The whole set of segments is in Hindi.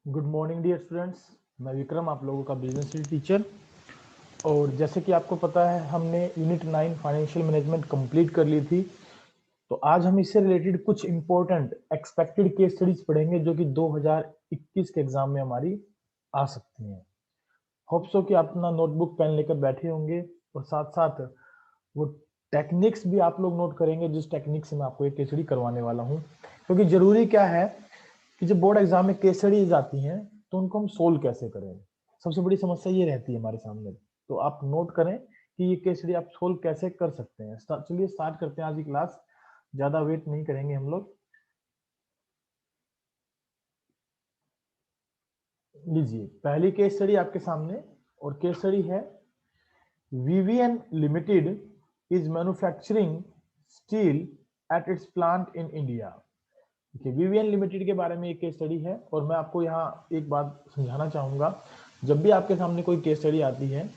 Good morning dear students. मैं विक्रम, आप लोगों का बिजनेस टीचर। और जैसे कि आपको पता है, हमने यूनिट 9 फाइनेंशियल मैनेजमेंट कंप्लीट कर ली थी। तो आज हम इससे रिलेटेड कुछ इंपॉर्टेंट एक्सपेक्टेड केस स्टडीज पढ़ेंगे जो कि 2021 के एग्जाम में हमारी आ सकती हैं। होप सो कि आप अपना नोटबुक पेन लेकर बैठे होंगे और साथ साथ वो टेक्निक्स भी आप लोग नोट करेंगे जिस टेक्निक से मैं आपको एक केस स्टडी करवाने वाला हूँ। क्योंकि जरूरी क्या है कि जब बोर्ड एग्जाम में केस स्टडीज आती हैं तो उनको हम सोल्व कैसे करें। सबसे बड़ी समस्या ये रहती है हमारे सामने। तो आप नोट करें कि ये केस स्टडी आप सोल्व कैसे कर सकते हैं। चलिए स्टार्ट करते हैं आज की क्लास। ज्यादा वेट नहीं करेंगे हम लोग। लीजिए पहली केस स्टडी आपके सामने। और केस स्टडी है VVN limited is manufacturing steel at its plant in India. देखिए वीवीएन लिमिटेड के बारे में एक केस स्टडी है और मैं आपको यहाँ एक बात समझाना चाहूंगा। जब भी आपके सामने कोई केस स्टडी आती है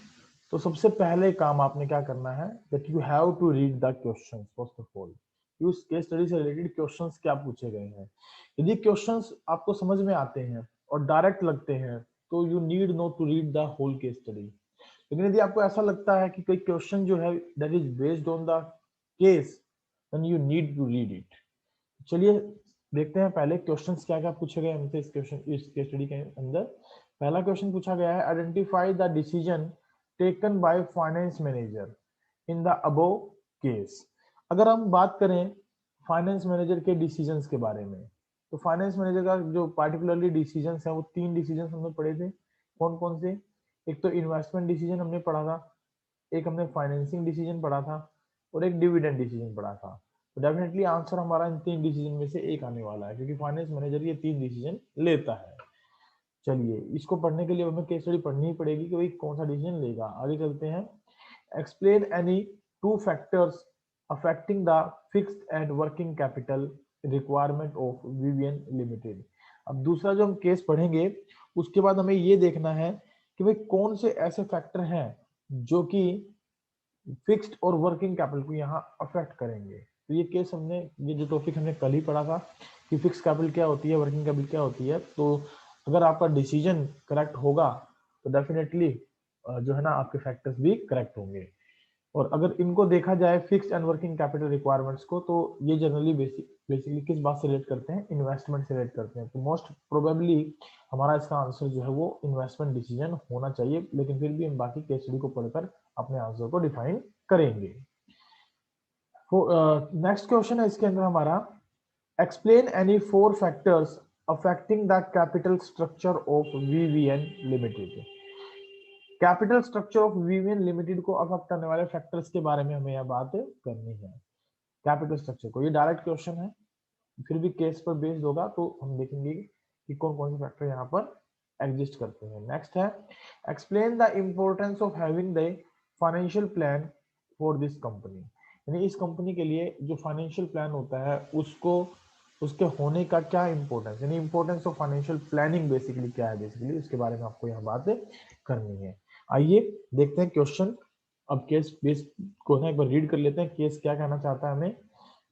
तो सबसे पहले काम आपने क्या करना है, that you have to read the questions first of all. उस केस स्टडी से रिलेटेड क्वेश्चंस क्या पूछे गए हैं। यदि क्वेश्चंस आपको समझ में आते हैं और डायरेक्ट लगते हैं तो you need not to read the whole case study. लेकिन यदि आपको ऐसा लगता है कि कोई क्वेश्चन जो है that is based on the case, then you need to read it. चलिए देखते हैं पहले क्वेश्चंस क्या क्या पूछे गए हमसे इस केस स्टडी के अंदर। पहला क्वेश्चन पूछा गया है, identify the decision taken by finance manager in the above case. अगर हम बात करें फाइनेंस मैनेजर के डिसीजंस के बारे में, तो फाइनेंस मैनेजर का जो पार्टिकुलरली डिसीजंस है वो तीन डिसीजंस हमने पढ़े थे। कौन कौन से? एक तो इन्वेस्टमेंट डिसीजन हमने पढ़ा था, एक हमने फाइनेंसिंग डिसीजन पढ़ा था और एक डिविडेंड डिसीजन पढ़ा था। तो डेफिनेटली आंसर हमारा इन तीन डिसीजन में से एक आने वाला है क्योंकि फाइनेंस मैनेजर ये तीन डिसीजन लेता है। चलिए इसको पढ़ने के लिए हमें केस स्टडी पढ़नी ही पड़ेगी कि भाई कौन सा डिसीजन लेगा। आगे चलते हैं। Explain any two factors affecting the fixed and working capital requirement of VVN limited. अब दूसरा जो हम केस पढ़ेंगे उसके बाद हमें ये देखना है कि भाई कौन से ऐसे फैक्टर हैं जो कि फिक्स्ड और वर्किंग कैपिटल को यहाँ अफेक्ट करेंगे। तो ये केस हमने, ये जो टॉपिक हमने कल ही पढ़ा था कि फिक्स कैपिटल क्या होती है, वर्किंग कैपिटल क्या होती है। तो अगर आपका डिसीजन करेक्ट होगा तो डेफिनेटली जो है ना आपके फैक्टर्स भी करेक्ट होंगे। और अगर इनको देखा जाए fixed and working capital requirements को, तो ये जनरली बेसिकली किस बात से रिलेट करते हैं? इन्वेस्टमेंट से रिलेट करते हैं। तो मोस्ट प्रोबेबली हमारा इसका आंसर जो है वो इन्वेस्टमेंट डिसीजन होना चाहिए, लेकिन फिर भी हम बाकी केस स्टडी को पढ़कर अपने आंसर को डिफाइन करेंगे। नेक्स्ट क्वेश्चन है इसके अंदर हमारा, explain any four factors affecting the capital structure of VVN limited. Capital structure of VVN limited को अफेक्ट करने वाले फैक्टर्स के बारे में हमें यह बात करनी है। कैपिटल स्ट्रक्चर को, ये डायरेक्ट क्वेश्चन है, फिर भी केस पर बेस्ड होगा तो हम देखेंगे कि कौन कौन से फैक्टर यहाँ पर एग्जिस्ट करते हैं। नेक्स्ट है, explain the importance of having the financial plan for this company. यानी इस कंपनी के लिए जो फाइनेंशियल प्लान होता है उसको, उसके होने का क्या इंपॉर्टेंस, यानी importance of financial planning basically क्या है, बेसिकली उसके बारे में आपको यहाँ बात करनी है। आइए देखते हैं क्वेश्चन। अब केस बेस को ना एक बार रीड कर लेते हैं, केस क्या कहना चाहता है हमें।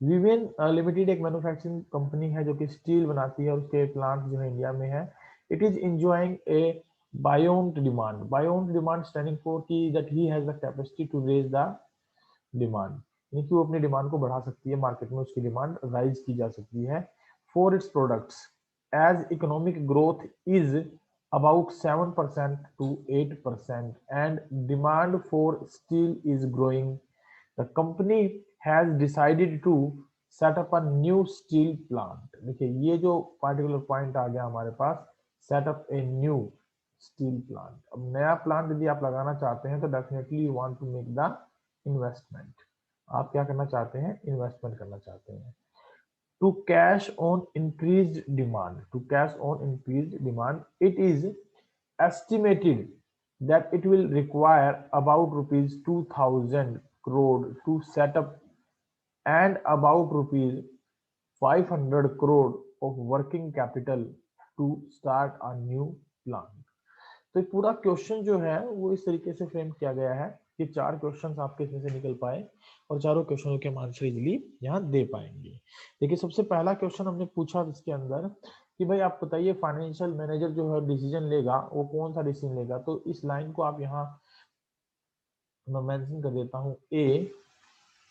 विवेन लिमिटेड एक मैन्युफैक्चरिंग कंपनी है जो कि स्टील बनाती है और उसके प्लांट जो है इंडिया में है। It is enjoying a buoyant demand. Buoyant demand standing for की that he has the capacity to raise the demand, यानी कि वो अपनी डिमांड को बढ़ा सकती है, मार्केट में उसकी डिमांड राइज की जा सकती है for its products as economic growth is about 7% to 8% and demand for steel is growing. The company has decided to set up a new steel plant. देखिए ये जो particular point आ गया हमारे पास, set up a new steel plant. अब नया प्लांट यदि आप लगाना चाहते हैं तो definitely you want to make the investment. आप क्या करना चाहते हैं? इन्वेस्टमेंट करना चाहते हैं। To cash on increased demand, to cash on increased demand, it is estimated that it will require about rupees 2000 crore to set up and about rupees 500 crore of working capital to start a new plant. तो पूरा क्वेश्चन जो है वो इस तरीके से फ्रेम किया गया है कि 4 क्वेश्चंस आपके इसमें से निकल पाए और चारों क्वेश्चनों के आंसर इजीली यहाँ दे पाएंगे। देखिए सबसे पहला क्वेश्चन हमने पूछा इसके अंदर कि भाई आप बताइए फाइनेंशियल मैनेजर जो है डिसीजन लेगा वो कौन सा डिसीजन लेगा। तो इस लाइन को आप यहाँ मैं मेंशन कर देता हूँ ए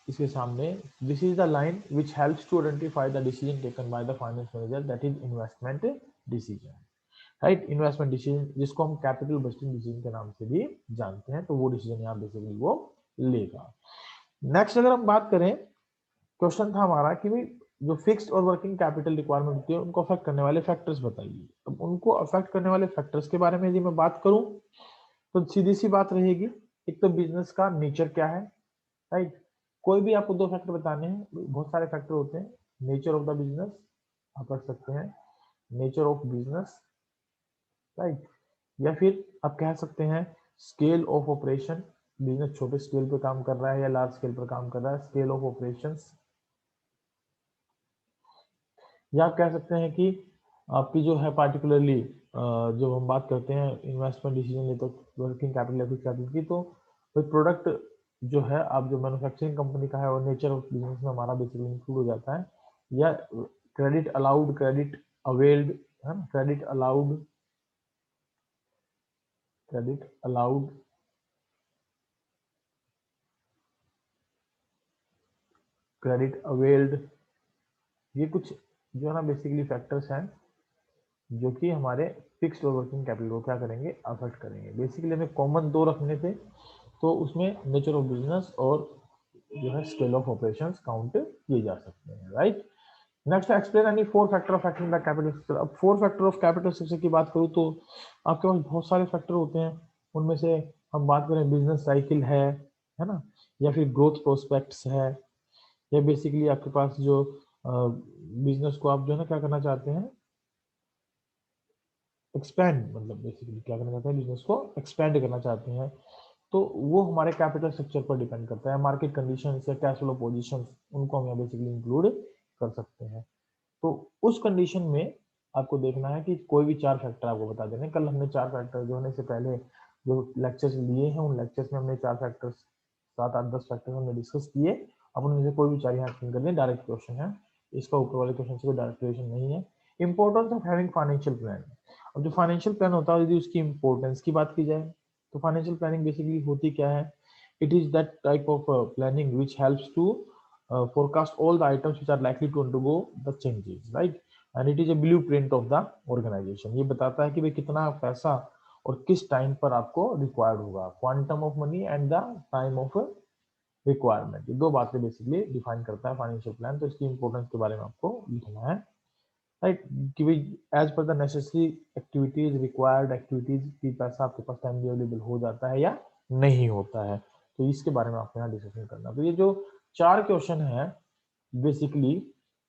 इसके सामने, this is the line which helps to identify the decision taken by the finance manager, that is investment decision, right. Investment decision जिसको हम कैपिटल बजटिंग डिसीजन के नाम से भी जानते हैं, तो वो डिसीजन यहाँ बेसिकली वो लेगा। नेक्स्ट अगर हम बात करें, क्वेश्चन था हमारा कि भाई जो फिक्स्ड और वर्किंग कैपिटल रिक्वायरमेंट होती है उनको अफेक्ट करने वाले फैक्टर्स बताइए। अब उनको अफेक्ट करने वाले फैक्टर्स के बारे में यदि मैं बात करूं तो सीधी सी बात रहेगी, एक तो बिजनेस का नेचर क्या है, राइट। कोई भी आपको 2 फैक्टर बताने हैं, बहुत सारे फैक्टर होते हैं। नेचर ऑफ द बिजनेस आप रख सकते हैं, नेचर ऑफ बिजनेस, राइट। या फिर आप कह सकते हैं स्केल ऑफ ऑपरेशन, बिजनेस छोटे स्केल पे काम कर रहा है या लार्ज स्केल पर काम कर रहा है, स्केल ऑफ ऑपरेशंस। या आप कह सकते हैं कि आपकी जो है पार्टिकुलरली जब हम बात करते हैं इन्वेस्टमेंट डिसीजन लेते वर्किंग कैपिटल या फिक्स्ड कैपिटल की, तो कोई प्रोडक्ट जो है आप जो मैन्युफैक्चरिंग कंपनी का है और नेचर ऑफ बिजनेस में हमारा बेसिकली इंक्लूड हो जाता है। या क्रेडिट अलाउड, क्रेडिट अवेल्ड, है ना, credit allowed, credit allowed, credit availed, ये कुछ जो है ना बेसिकली फैक्टर्स हैं जो कि हमारे फिक्स्ड और वर्किंग कैपिटल को क्या करेंगे, अफेक्ट करेंगे। बेसिकली हमें कॉमन 2 रखने थे, तो उसमें नेचर ऑफ बिजनेस और जो है स्केल ऑफ ऑपरेशंस काउंट किए जा सकते हैं, right. Next explain any 4 factor affecting the capital structure. अब 4 फैक्टर ऑफ कैपिटल स्ट्रक्चर की बात करूँ तो आपके पास बहुत सारे फैक्टर होते हैं। उनमें से हम बात करें बिजनेस साइकिल है ना, या फिर ग्रोथ प्रोस्पेक्ट्स है, या बेसिकली आपके पास जो बिजनेस को आप जो है ना क्या करना चाहते हैं, एक्सपैंड, मतलब बेसिकली क्या करना चाहते हैं, बिजनेस को एक्सपैंड करना चाहते हैं, तो वो हमारे कैपिटल स्ट्रक्चर पर डिपेंड करता है। मार्केट कंडीशन या कैश फ्लो पोजीशन, उनको हम यहाँ बेसिकली इंक्लूड कर सकते हैं। तो उस कंडीशन में आपको देखना है कि कोई भी 4 फैक्टर आपको बता देने। कल हमने 4 फैक्टर जो होने से पहले जो लेक्चर्स लिए हैं उन लेक्चर्स में हमने 4 फैक्टर्स 7 8 10 फैक्टर्स हमने डिस्कस किए। अब उनमें से कोई भी 4 यहाँ एक्सप्लेन कर दें, डायरेक्ट क्वेश्चन है, इसका ऊपर वाले क्वेश्चन से कोई डायरेक्ट रिलेशन नहीं है। Importance of having financial plan. अब जो फाइनेंशियल प्लान होता है यदि उसकी इंपॉर्टेंस की बात की जाए तो फाइनेंशियल प्लानिंग बेसिकली होती क्या है, it is that type of planning which helps to forecast all the items which are likely to undergo the changes, right, and it is a blueprint of the organization। ये बताता है कि भाई कितना पैसा और किस टाइम पर आपको रिक्वायर्ड होगा, quantum of money and the time of requirement, ये 2 बातें बेसिकली डिफाइन करता है फाइनेंशियल प्लान। तो इसकी इंपॉर्टेंस के बारे में आपको लिखना है, राइट, कि भाई as per the necessary activities, required activities की पैसा आपके पास टाइमली अवेलेबल हो जाता है या नहीं होता है, तो इसके बारे में आपको यहाँ डिस्कशन करना। तो ये जो 4 क्वेश्चन है बेसिकली,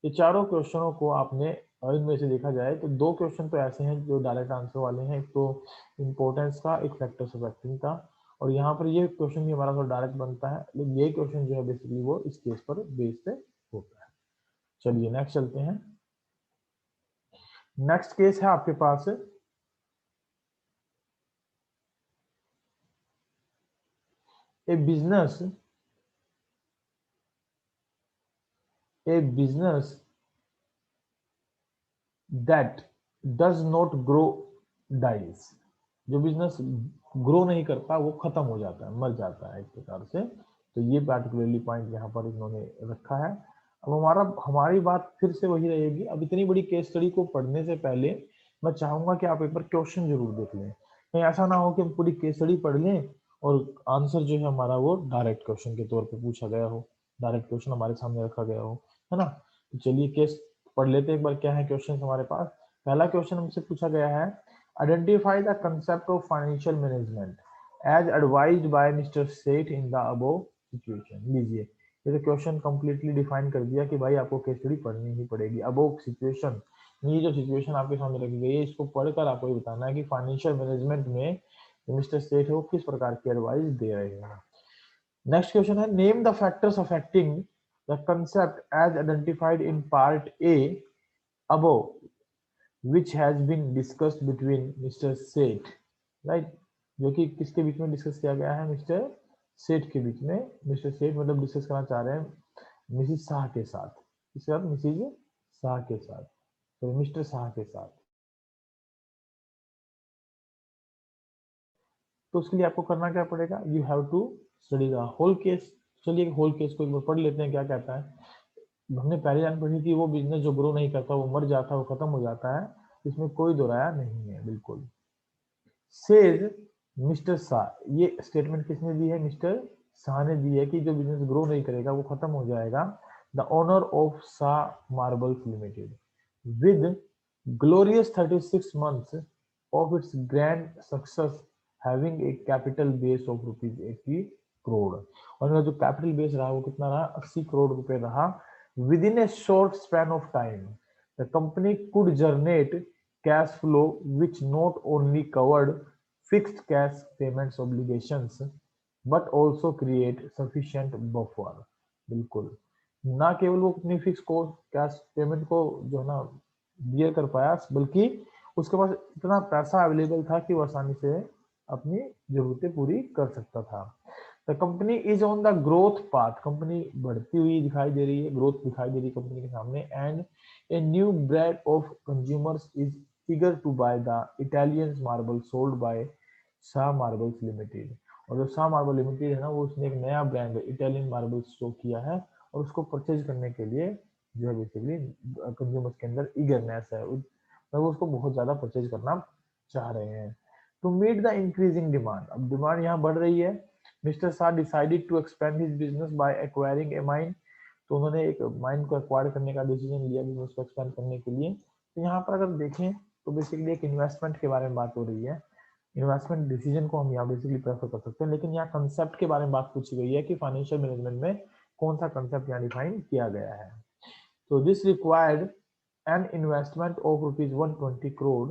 ये चारों क्वेश्चनों को आपने इनमें से देखा जाए तो 2 क्वेश्चन तो ऐसे हैं जो डायरेक्ट आंसर वाले हैं, एक तो इम्पोर्टेंस का, एक फैक्टर अफेक्टिंग का, और यहाँ पर ये क्वेश्चन भी हमारा थोड़ा डायरेक्ट बनता है, लेकिन ये क्वेश्चन जो है बेसिकली वो इस केस पर बेस पे होता है। चलिए नेक्स्ट चलते हैं। नेक्स्ट केस है आपके पास a business that does not grow dies. जो बिजनेस ग्रो नहीं करता वो खत्म हो जाता है, मर जाता है एक प्रकार से। तो ये पार्टिकुलरली पॉइंट यहाँ पर इन्होंने रखा है। अब हमारी बात फिर से वही रहेगी। अब इतनी बड़ी केस स्टडी को पढ़ने से पहले मैं चाहूंगा कि आप एक बार क्वेश्चन जरूर देख लें, कहीं ऐसा ना हो कि हम पूरी केस स्टडी पढ़ लें और आंसर जो है हमारा वो डायरेक्ट क्वेश्चन के तौर पे पूछा गया हो, डायरेक्ट क्वेश्चन हमारे सामने रखा गया हो, है ना। तो चलिए केस पढ़ लेते हैं एक बार, क्या है क्वेश्चन हमारे पास। पहला क्वेश्चन हमसे पूछा गया है, identify the concept of financial management as advised by mister Seth in the above situation. लीजिए, ये तो क्वेश्चन कंप्लीटली डिफाइन कर दिया कि भाई आपको केस स्टडी पढ़नी ही पड़ेगी। अबव सिचुएशन, ये जो सिचुएशन आपके सामने रखी गई है इसको पढ़कर आपको ये बताना है कि फाइनेंशियल मैनेजमेंट में मिस्टर सेठ है वो किस प्रकार की एडवाइस दे रहे हैं। नेक्स्ट क्वेश्चन है, name the factors affecting the concept as identified in part A above which has been discussed between Mr. Seth, right, जो कि किसके बीच में डिस्कस किया गया है, मिस्टर सेठ के बीच में, मिस्टर सेठ मतलब डिस्कस करना चाह रहे हैं मिसिस शाह के साथ, इसके बाद मिसिज शाह के साथ, तो मिस्टर शाह के साथ। तो उसके लिए आपको करना क्या पड़ेगा, you have to study the whole case. चलिए होल केस को एक बार पढ़ लेते हैं क्या कहता है। हमने पहले जान पढ़ी थी, वो बिजनेस जो ग्रो नहीं करता वो मर जाता है, वो खत्म हो जाता है, इसमें कोई दो राय नहीं है बिल्कुल। सेज मिस्टर शाह, ये स्टेटमेंट किसने दी है, मिस्टर शाह ने दी है कि जो बिजनेस ग्रो नहीं करेगा वो खत्म हो जाएगा। The owner of Shah marbles limited with glorious 36 months of its grand success having a capital base of rupees 80 crore, और इनका जो कैपिटल बेस रहा वो कितना रहा, 80 करोड़ रुपए रहा। With in A short span of time the company could generate cash flow which not only covered fixed cash payments obligations but also create sufficient buffer। बिल्कुल, ना केवल वो अपनी फिक्स को कैश पेमेंट को जो है ना बियर कर पाया, बल्कि उसके पास इतना पैसा अवेलेबल था कि वो आसानी से अपनी जरूरतें पूरी कर सकता था। The company is on the growth path, company बढ़ती हुई दिखाई दे रही है, ग्रोथ दिखाई दे रही है कंपनी के सामने। And a new bread of consumers is eager to buy the Italian marble sold by Shah marbles limited, और जो शाह मार्बल लिमिटेड है ना, वो उसने एक नया ब्रांड इटालियन मार्बल शो किया है, और उसको परचेज करने के लिए जो है बेसिकली कंज्यूमर्स के अंदर ईगरनेस है, मतलब वो उसको बहुत ज्यादा परचेज करना चाह रहे हैं। To meet the increasing demand, अब डिमांड यहाँ बढ़ रही है। Mister Shah decided to expand his business by acquiring a mine, तो उन्होंने एक माइन को एक्वायर करने का डिसीजन लिया बिजनेस को एक्सपेंड करने के लिए। तो यहाँ पर अगर देखें तो बेसिकली एक इन्वेस्टमेंट के बारे में बात हो रही है, इन्वेस्टमेंट डिसीजन को हम यहाँ बेसिकली प्रेफर कर सकते हैं, लेकिन यहाँ कंसेप्ट के बारे में बात पूछी गई है कि फाइनेंशियल मैनेजमेंट में कौन सा कंसेप्ट यहाँ डिफाइन किया गया है। तो this required an investment of rupees 120 crore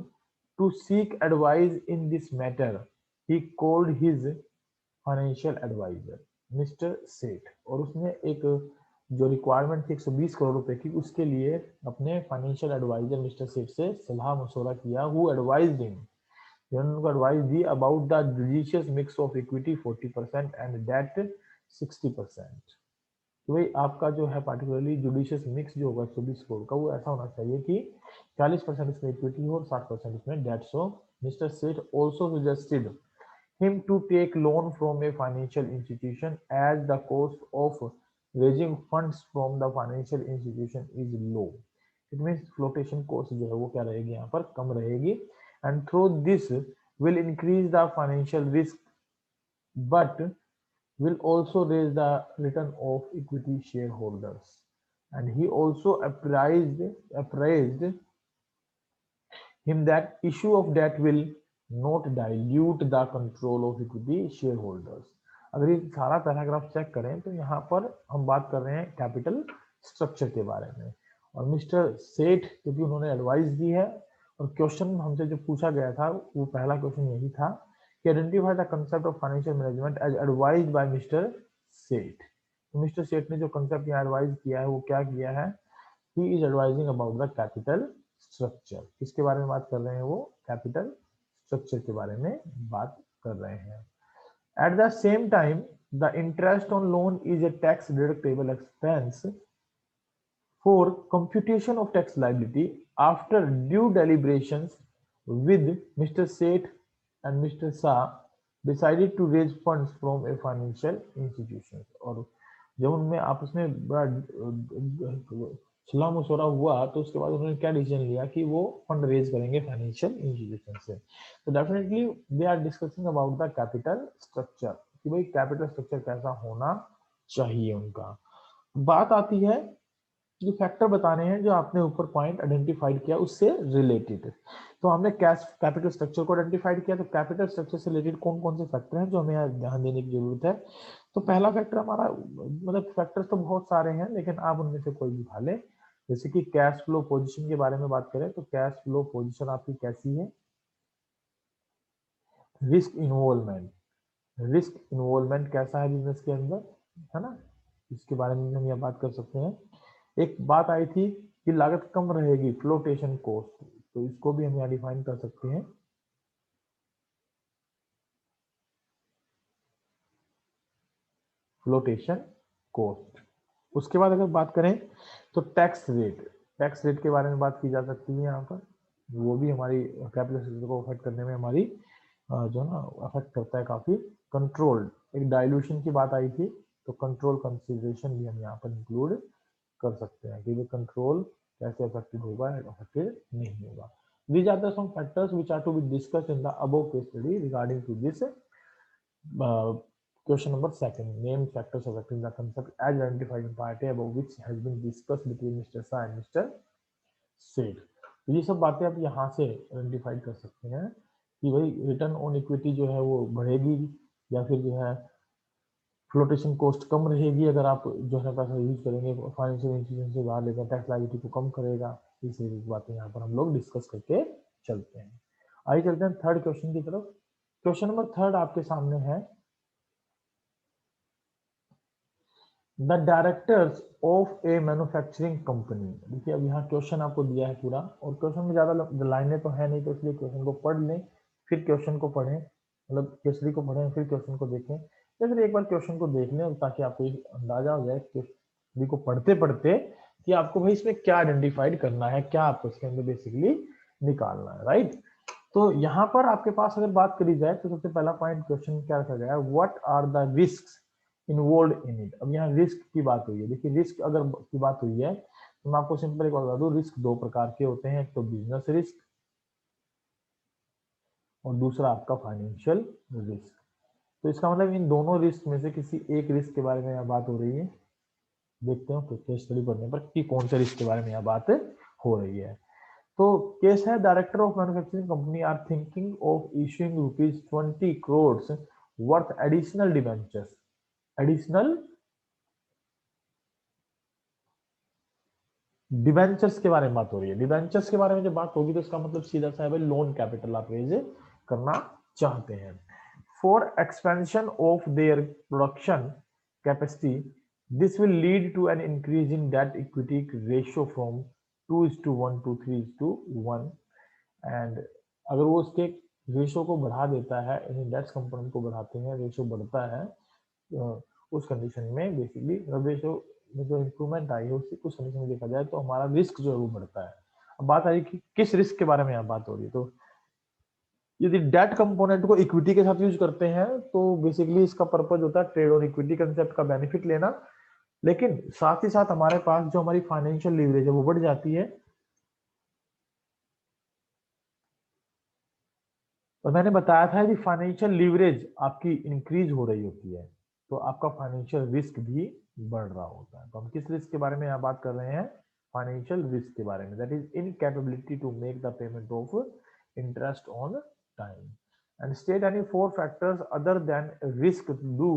to seek advice in this matter. He called his financial adviser mister Seth, और उसने एक जो रिक्वायरमेंट थी 120 करोड़ रुपए की, उसके लिए अपने फाइनेंशियल एडवाइजर मिस्टर सेठ से सलाह मशवरा किया। हु एडवाइज्ड हिम, जिन्होंने उनको एडवाइस दी about the judicious mix of equity 40% and debt 60%। तो भाई आपका जो है पार्टिकुलरली जुडिशियस मिक्स जो होगा 24 करोड़ का, वो ऐसा होना चाहिए कि 40% इसमें इक्विटी हो और 60% इसमें डेट्स हो। मिस्टर सेठ also suggested him to take loan from a financial institution as the cost of raising funds from the financial institution is low। It means flotation cost जो है वो क्या रहेगी यहाँ पर, कम रहेगी, and through this will increase the financial risk but will also raise the return of equity shareholders। And he also appraised him that issue of debt will not dilute the control of equity shareholders। अगर ये सारा पैराग्राफ चेक करें तो यहाँ पर हम बात कर रहे हैं कैपिटल स्ट्रक्चर के बारे में, और मिस्टर सेठ क्योंकि उन्होंने एडवाइस दी है, और क्वेश्चन हमसे जो पूछा गया था वो पहला क्वेश्चन यही था कि identify the concept of financial management as advised by mister Seth. तो मिस्टर सेठ ने जो कंसेप्ट यहाँ एडवाइज किया है वो क्या किया है, he is advising about the capital structure. किसके बारे में बात कर रहे हैं, वो कैपिटल स्ट्रक्चर के बारे में बात कर रहे हैं। At the same time the interest on loan is a tax deductible expense for computation of tax liability after due deliberations with mister Seth and mister Shah decided to raise funds from a financial institution. और जब उनमें आपस में बड़ा सलाह मशवरा हुआ तो उसके बाद उन्होंने क्या डिसीजन लिया कि वो फंड रेज करेंगे फाइनेंशियल इंस्टीट्यूशन से। तो definitely they are discussing about the capital structure कि भाई कैपिटल स्ट्रक्चर कैसा होना चाहिए उनका। बात आती है जो फैक्टर बताने हैं जो आपने ऊपर पॉइंट आइडेंटिफाइड किया उससे रिलेटेड। तो हमने कैश कैपिटल स्ट्रक्चर को आइडेंटिफाइड किया, तो कैपिटल स्ट्रक्चर से रिलेटेड कौन कौन से फैक्टर हैं जो हमें यहाँ ध्यान देने की जरूरत है। तो पहला फैक्टर हमारा, मतलब फैक्टर्स तो बहुत सारे हैं लेकिन आप उनमें से कोई भी उठा ले। जैसे कि कैश फ्लो पोजीशन के बारे में बात करें तो कैश फ्लो पोजीशन आपकी कैसी है। रिस्क इन्वॉल्वमेंट, रिस्क इन्वॉल्वमेंट कैसा है बिजनेस के अंदर, है ना, इसके बारे में हम यहाँ बात कर सकते हैं। एक बात आई थी कि लागत कम रहेगी, फ्लोटेशन कॉस्ट, तो इसको भी हम यहाँ डिफाइन कर सकते हैं। Flotation cost. उसके बाद अगर बात करें तो टैक्स रेट के बारे में बात की जा सकती है यहाँ पर, वो भी हमारी कैपिटल स्ट्रक्चर को अफेक्ट करने में हमारी जो ना अफेक्ट करता है काफी। कंट्रोल, एक डाइल्यूशन की बात आई थी, तो कंट्रोल कंसिडरेशन भी हम यहाँ पर इंक्लूड कर सकते हैं कि ये कंट्रोल कैसे अफेक्टेड होगा या अफेक्टेड नहीं होगा। These are the some factors which are to be discussed in the above case study regarding to this question number second. Name factors affecting the concept as identified in part A above, which has been discussed between Mr. Shah and Mr. Seth. तो ये सब बातें आप यहाँ से आइडेंटिफाई कर सकते हैं कि भाई रिटर्न ऑन इक्विटी जो है वो बढ़ेगी या फिर जो है फ्लोटेशन कॉस्ट कम रहेगी अगर आप जो है पैसा यूज करेंगे फाइनेंशियल इंस्टीट्यूशन से उधार लेकर, टैक्स लायबिलिटी को कम करेगा। ये सारी बातें यहाँ पर हम लोग डिस्कस करके चलते हैं। आइए चलते हैं थर्ड क्वेश्चन की तरफ। क्वेश्चन नंबर थर्ड आपके सामने है, the directors of A manufacturing company. देखिए अब यहाँ क्वेश्चन आपको दिया है पूरा, और क्वेश्चन में ज्यादा लाइनें तो है नहीं, तो इसलिए क्वेश्चन को पढ़ लें फिर क्वेश्चन को पढ़ें, मतलब केसरी को पढ़ें फिर क्वेश्चन को देखें, या फिर एक बार क्वेश्चन को देख लें ताकि आपको अंदाजा हो जाए केसरी को पढ़ते पढ़ते कि आपको भाई इसमें क्या आइडेंटिफाइड करना है, क्या आपको इसके अंदर बेसिकली निकालना है, राइट। तो यहाँ पर आपके पास अगर बात करी जाए तो सबसे पहला पॉइंट क्वेश्चन क्या रखा गया है, what are the risk involve in it. अब यहाँ रिस्क की बात हुई है। देखिए रिस्क अगर की बात हुई है तो मैं आपको सिंपल एक बात बता दूं, रिस्क दो प्रकार के होते हैं, एक तो बिजनेस रिस्क और दूसरा आपका फाइनेंशियल रिस्क। तो इसका मतलब इन दोनों रिस्क में से किसी एक रिस्क के बारे में यहाँ बात हो रही है। देखते हैं तो केस स्टडी पढ़ने पर कि कौन से रिस्क के बारे में यहाँ बात हो रही है। तो केस है, director of manufacturing company are thinking of issuing ₹20 crores worth additional debentures. Additional debentures के बारे में बात हो रही है। डिबेंचर्स के बारे में जब बात होगी तो इसका मतलब सीधा सा है भाई लोन कैपिटल आप रेज करना चाहते हैं for expansion of their production capacity. This will lead to an increase in debt equity ratio from 2:1 to 3:1। And अगर वो उसके रेशियो को बढ़ा देता है, यानी डेट्स कंपोनेंट को बढ़ाते हैं, रेशियो बढ़ता है, उस कंडीशन में बेसिकली रेशियो में जो इंप्रूवमेंट आई है उस कंडीशन में देखा जाए तो हमारा रिस्क जो है वो बढ़ता है। अब बात आई कि किस रिस्क के बारे में यहाँ बात हो रही है, तो यदि डेट कंपोनेंट को इक्विटी के साथ यूज करते हैं तो बेसिकली इसका पर्पज होता है ट्रेड ऑन इक्विटी कंसेप्ट का बेनिफिट लेना, लेकिन साथ ही साथ हमारे पास जो हमारी फाइनेंशियल लीवरेज है वो बढ़ जाती है। और मैंने बताया था कि फाइनेंशियल लीवरेज आपकी इंक्रीज हो रही होती है तो आपका फाइनेंशियल रिस्क भी बढ़ रहा होता है। तो हम किस रिस्क के बारे में यहाँ बात कर रहे हैं, फाइनेंशियल रिस्क के बारे में, that is incapability to make the payment of interest on time. And state any 4 factors other than risk do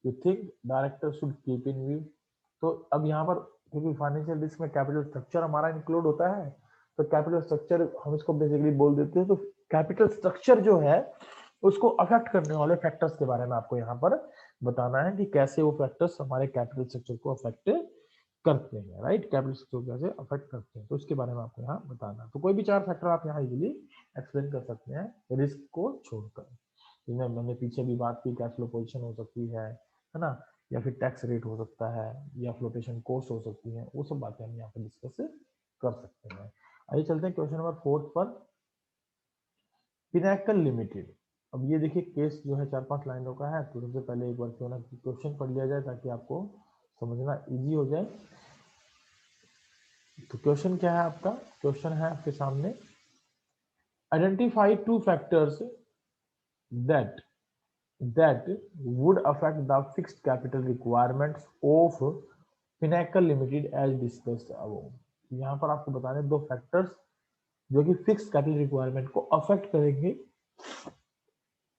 you think director should keep in view. तो अब यहाँ पर क्योंकि फाइनेंशियल रिस्क में कैपिटल स्ट्रक्चर हमारा इंक्लूड होता है, तो कैपिटल स्ट्रक्चर हम इसको बेसिकली बोल देते हैं, तो कैपिटल स्ट्रक्चर जो है उसको अफेक्ट करने वाले फैक्टर्स के बारे में आपको यहाँ पर बताना है कि कैसे वो फैक्टर्स हमारे कैपिटल स्ट्रक्चर को अफेक्ट करते हैं, राइट। कैपिटल स्ट्रक्चर को कैसे अफेक्ट करते हैं तो उसके बारे में आपको यहाँ बताना है। तो कोई भी 4 फैक्टर आप यहाँ इजीली एक्सप्लेन कर सकते हैं रिस्क को छोड़कर। जिसमें मैंने पीछे भी बात की, कैश फ्लो पोजीशन हो सकती है ना, या फिर टैक्स रेट हो सकता है, या फ्लोटेशन कॉस्ट हो सकती है, वो सब बातें हम यहाँ पर डिस्कस कर सकते हैं। आइए चलते हैं क्वेश्चन नंबर 4 पर, पिनैकल लिमिटेड। अब ये देखिए केस जो है 4-5 लाइनों का है, तो सबसे पहले एक बार क्यों ना क्वेश्चन पढ़ लिया जाए ताकि आपको समझना इजी हो जाए। तो क्वेश्चन क्या है आपका, क्वेश्चन है आपके सामने, identify 2 factors that would affect the fixed capital requirements of Pinnacle Limited as discussed above। यहाँ पर आपको बताने 2 फैक्टर्स जो कि फिक्स कैपिटल रिक्वायरमेंट को अफेक्ट करेंगे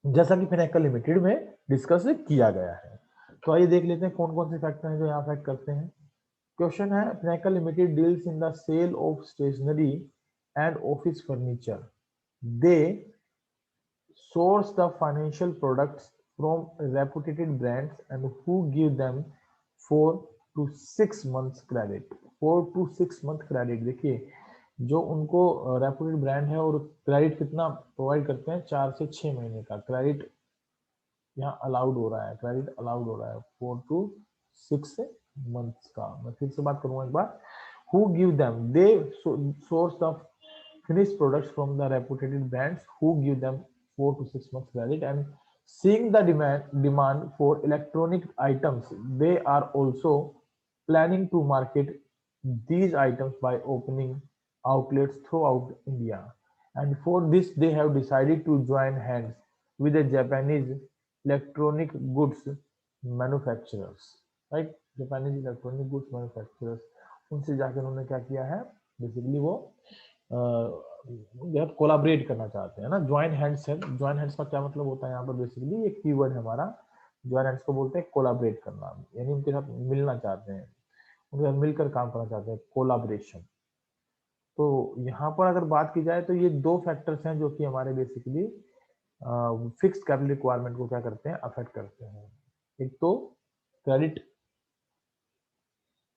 जैसा कि पिनैकल लिमिटेड में डिस्कस किया गया है। तो आइए देख लेते हैं कौन कौन से फैक्टर हैं जो यहाँ अफेक्ट करते हैं। क्वेश्चन है, Pinnacle Limited deals in the sale of stationery and office furniture. They source the financial products from reputed brands and who give them 4 to 6 months credit। 4 to 6 month credit, देखिए जो उनको रेपुटेड ब्रांड है और क्रेडिट कितना प्रोवाइड करते हैं, 4 से 6 महीने का क्रेडिट यहाँ अलाउड हो रहा है, क्रेडिट अलाउड हो रहा है 4 to 6 months का। मैं फिर से बात करूंगा एक बार। Who give them? They source the finished products from the reputed brands who give them 4 to 6 months credit, and seeing the demand for electronic items, they are also planning to market these items by opening outlets throughout India. And for this, they have decided to join hands with the Japanese electronic goods manufacturers, right? Japanese electronic goods manufacturers, उनसे जाकर उन्होंने क्या किया है, बेसिकली वो कोलाबरेट करना चाहते हैं ना। ज्वाइन हैंड्स है, ज्वाइन हैंड्स का क्या मतलब होता है यहाँ पर, बेसिकली एक कीवर्ड है हमारा। ज्वाइन हैंड्स को बोलते हैं कोलाबरेट करना, यानी उनके साथ मिलना चाहते हैं, उनके साथ मिलकर काम करना चाहते हैं, कोलाबरेशन। तो यहाँ पर अगर बात की जाए तो ये दो फैक्टर्स हैं जो कि हमारे बेसिकली फिक्स्ड कैपिटल रिक्वायरमेंट को क्या करते हैं, अफेक्ट करते हैं। एक तो credit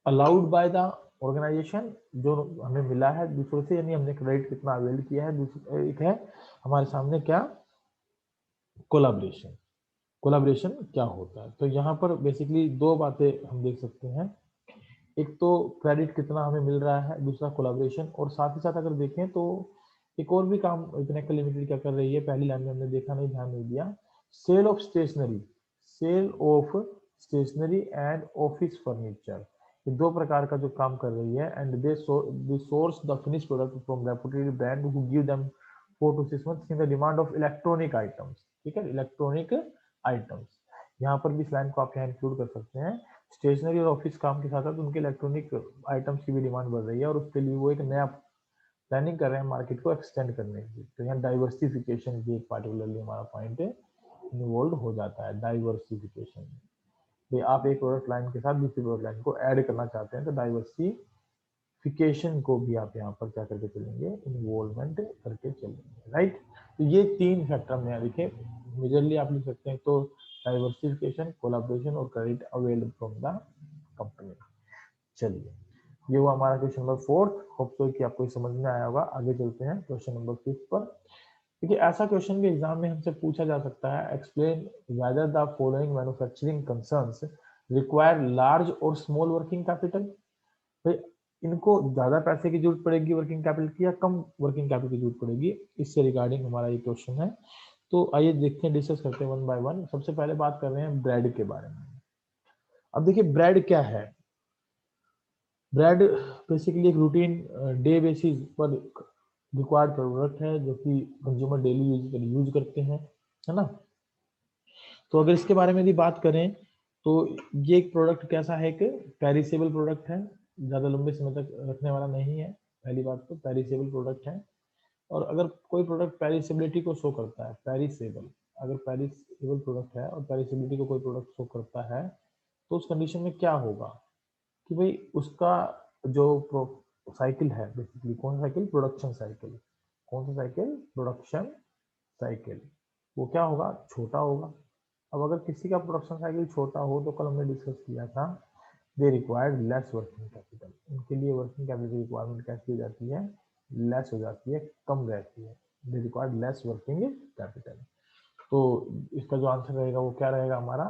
allowed by the organisation जो हमें मिला है दूसरों से, यानी हमने क्रेडिट कितना अवेल किया है। दूसरा एक है हमारे सामने क्या, कोलाब्रेशन। कोलाब्रेशन क्या होता है, तो यहाँ पर बेसिकली दो बातें हम देख सकते हैं, एक तो क्रेडिट कितना हमें मिल रहा है, दूसरा कोलाब्रेशन। और साथ ही साथ अगर देखें तो एक और भी काम इतनेकल लिमिटेड क्या कर रही है, पहली लाइन में हमने देखा नहीं, ध्यान नहीं दिया, sale of stationery, sale of stationery and office furniture, ये दो प्रकार का जो काम कर रही है। And they source the finish product from reputed brand who give them 4 to 6 months in the demand of electronic items. ठीक है, इलेक्ट्रॉनिक आइटम्स, यहाँ पर भी इस लाइन को आप यहाँ इंक्लूड कर सकते हैं। स्टेशनरी और ऑफिस काम के साथ साथ उनके इलेक्ट्रॉनिक आइटम्स की भी डिमांड बढ़ रही है, और उसके लिए वो एक नया प्लानिंग कर रहे हैं मार्केट को एक्सटेंड करने की। तो यहाँ डाइवर्सिफिकेशन भी एक पार्टिकुलरली हमारा पॉइंट इन्वॉल्व हो जाता है, डाइवर्सिफिकेशन। तो आप एक प्रोडक्ट लाइन के साथ दूसरी प्रोडक्ट लाइन को ऐड करना चाहते हैं, तो डाइवर्सिफिकेशन को भी आप यहाँ पर क्या करके चलेंगे, इन्वॉल्वमेंट करके चलेंगे, राइट। तो ये तीन फैक्टर हमने यहाँ लिखे, मेजरली आप लिख सकते हैं तो डाइवर्सिफिकेशन, कोलैबोरेशन और credit available from the company. चलिए, ये हुआ हमारा क्वेश्चन नंबर 4। होप सो कि आपको समझ में आया होगा। आगे चलते हैं क्वेश्चन नंबर 5 पर। देखिए, ऐसा क्वेश्चन भी एग्जाम में हमसे पूछा जा सकता है, explain whether the following manufacturing concerns require large और स्मॉल वर्किंग कैपिटल। भाई, इनको ज्यादा पैसे की जरूरत पड़ेगी वर्किंग कैपिटल की, या कम वर्किंग कैपिटल की जरूरत पड़ेगी, इससे रिगार्डिंग हमारा ये क्वेश्चन है। तो आइए देखते हैं, डिस्कस करते हैं वन बाय वन। सबसे पहले बात कर रहे हैं ब्रेड के बारे में। अब देखिए, ब्रेड क्या है। ब्रेड बेसिकली एक रूटीन डे बेसिस पर रिक्वायर्ड प्रोडक्ट है जो कि कंज्यूमर डेली यूज करते हैं, है ना। तो अगर इसके बारे में यदि बात करें तो ये एक प्रोडक्ट कैसा है, कि पेरिसेबल प्रोडक्ट है, ज़्यादा लंबे समय तक रखने वाला नहीं है। पहली बात तो पेरिसेबल प्रोडक्ट है। और अगर कोई प्रोडक्ट पेरिसेबिलिटी को शो करता है, पेरिसेबल, अगर पेरिसेबल प्रोडक्ट है और पेरिसेबिलिटी को कोई प्रोडक्ट शो करता है, तो उस कंडीशन में क्या होगा कि भाई उसका जो साइकिल है, बेसिकली कौन सा साइकिल, प्रोडक्शन साइकिल। कौन सा साइकिल, प्रोडक्शन साइकिल, वो क्या होगा, छोटा होगा। अब अगर किसी का प्रोडक्शन साइकिल छोटा हो तो कल हमने डिस्कस किया था, they required less working capital. उनके लिए वर्किंग कैपिटल की रिक्वायरमेंट कैसी हो जाती है, लेस हो जाती है, कम रहती है। They required less working capital. तो इसका जो आंसर रहेगा वो क्या रहेगा हमारा,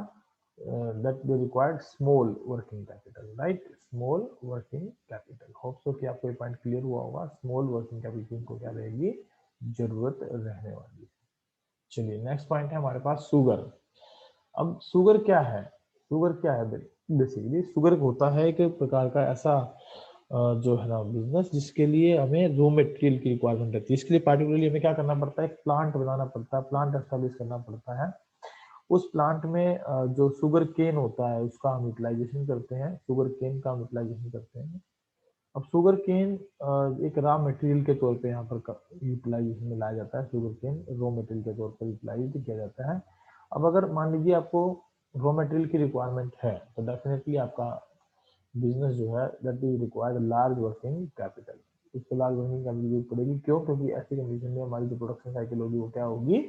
that they required small working capital, right, small working capital. Hope so कि आपको ये पॉइंट क्लियर हुआ होगा, स्मॉल वर्किंग कैपिटल को क्या रहेगी, जरूरत रहने वाली। चलिए, नेक्स्ट पॉइंट है हमारे पास शुगर। अब शुगर क्या है, शुगर क्या है, बेसिकली शुगर होता है एक प्रकार का ऐसा जो है ना बिजनेस, जिसके लिए हमें रॉ मटेरियल की रिक्वायरमेंट रहती है। इसके लिए पार्टिकुलरली हमें क्या करना पड़ता है, एक प्लांट बनाना पड़ता है, प्लांट एस्टेब्लिश करना पड़ता है। उस प्लांट में जो शुगर केन होता है उसका हम यूटिलाइजेशन करते हैं, शुगर केन का हम यूटिलाइजेशन करते हैं। अब शुगर केन एक रॉ मटेरियल के तौर पे यहाँ पर यूटिलाइजेशन में लाया जाता है, शुगर केन रॉ मटेरियल के तौर पर यूटिलाइज किया जाता है। अब अगर मान लीजिए आपको रॉ मटेरियल की रिक्वायरमेंट है, तो डेफिनेटली आपका बिजनेस जो है that is required large working capital. इसको लार्ज वर्किंग कैपिटल जरूरत पड़ेगी, क्यों, क्योंकि ऐसी कंडीशन में हमारी जो प्रोडक्शन साइकिल होगी वो क्या होगी,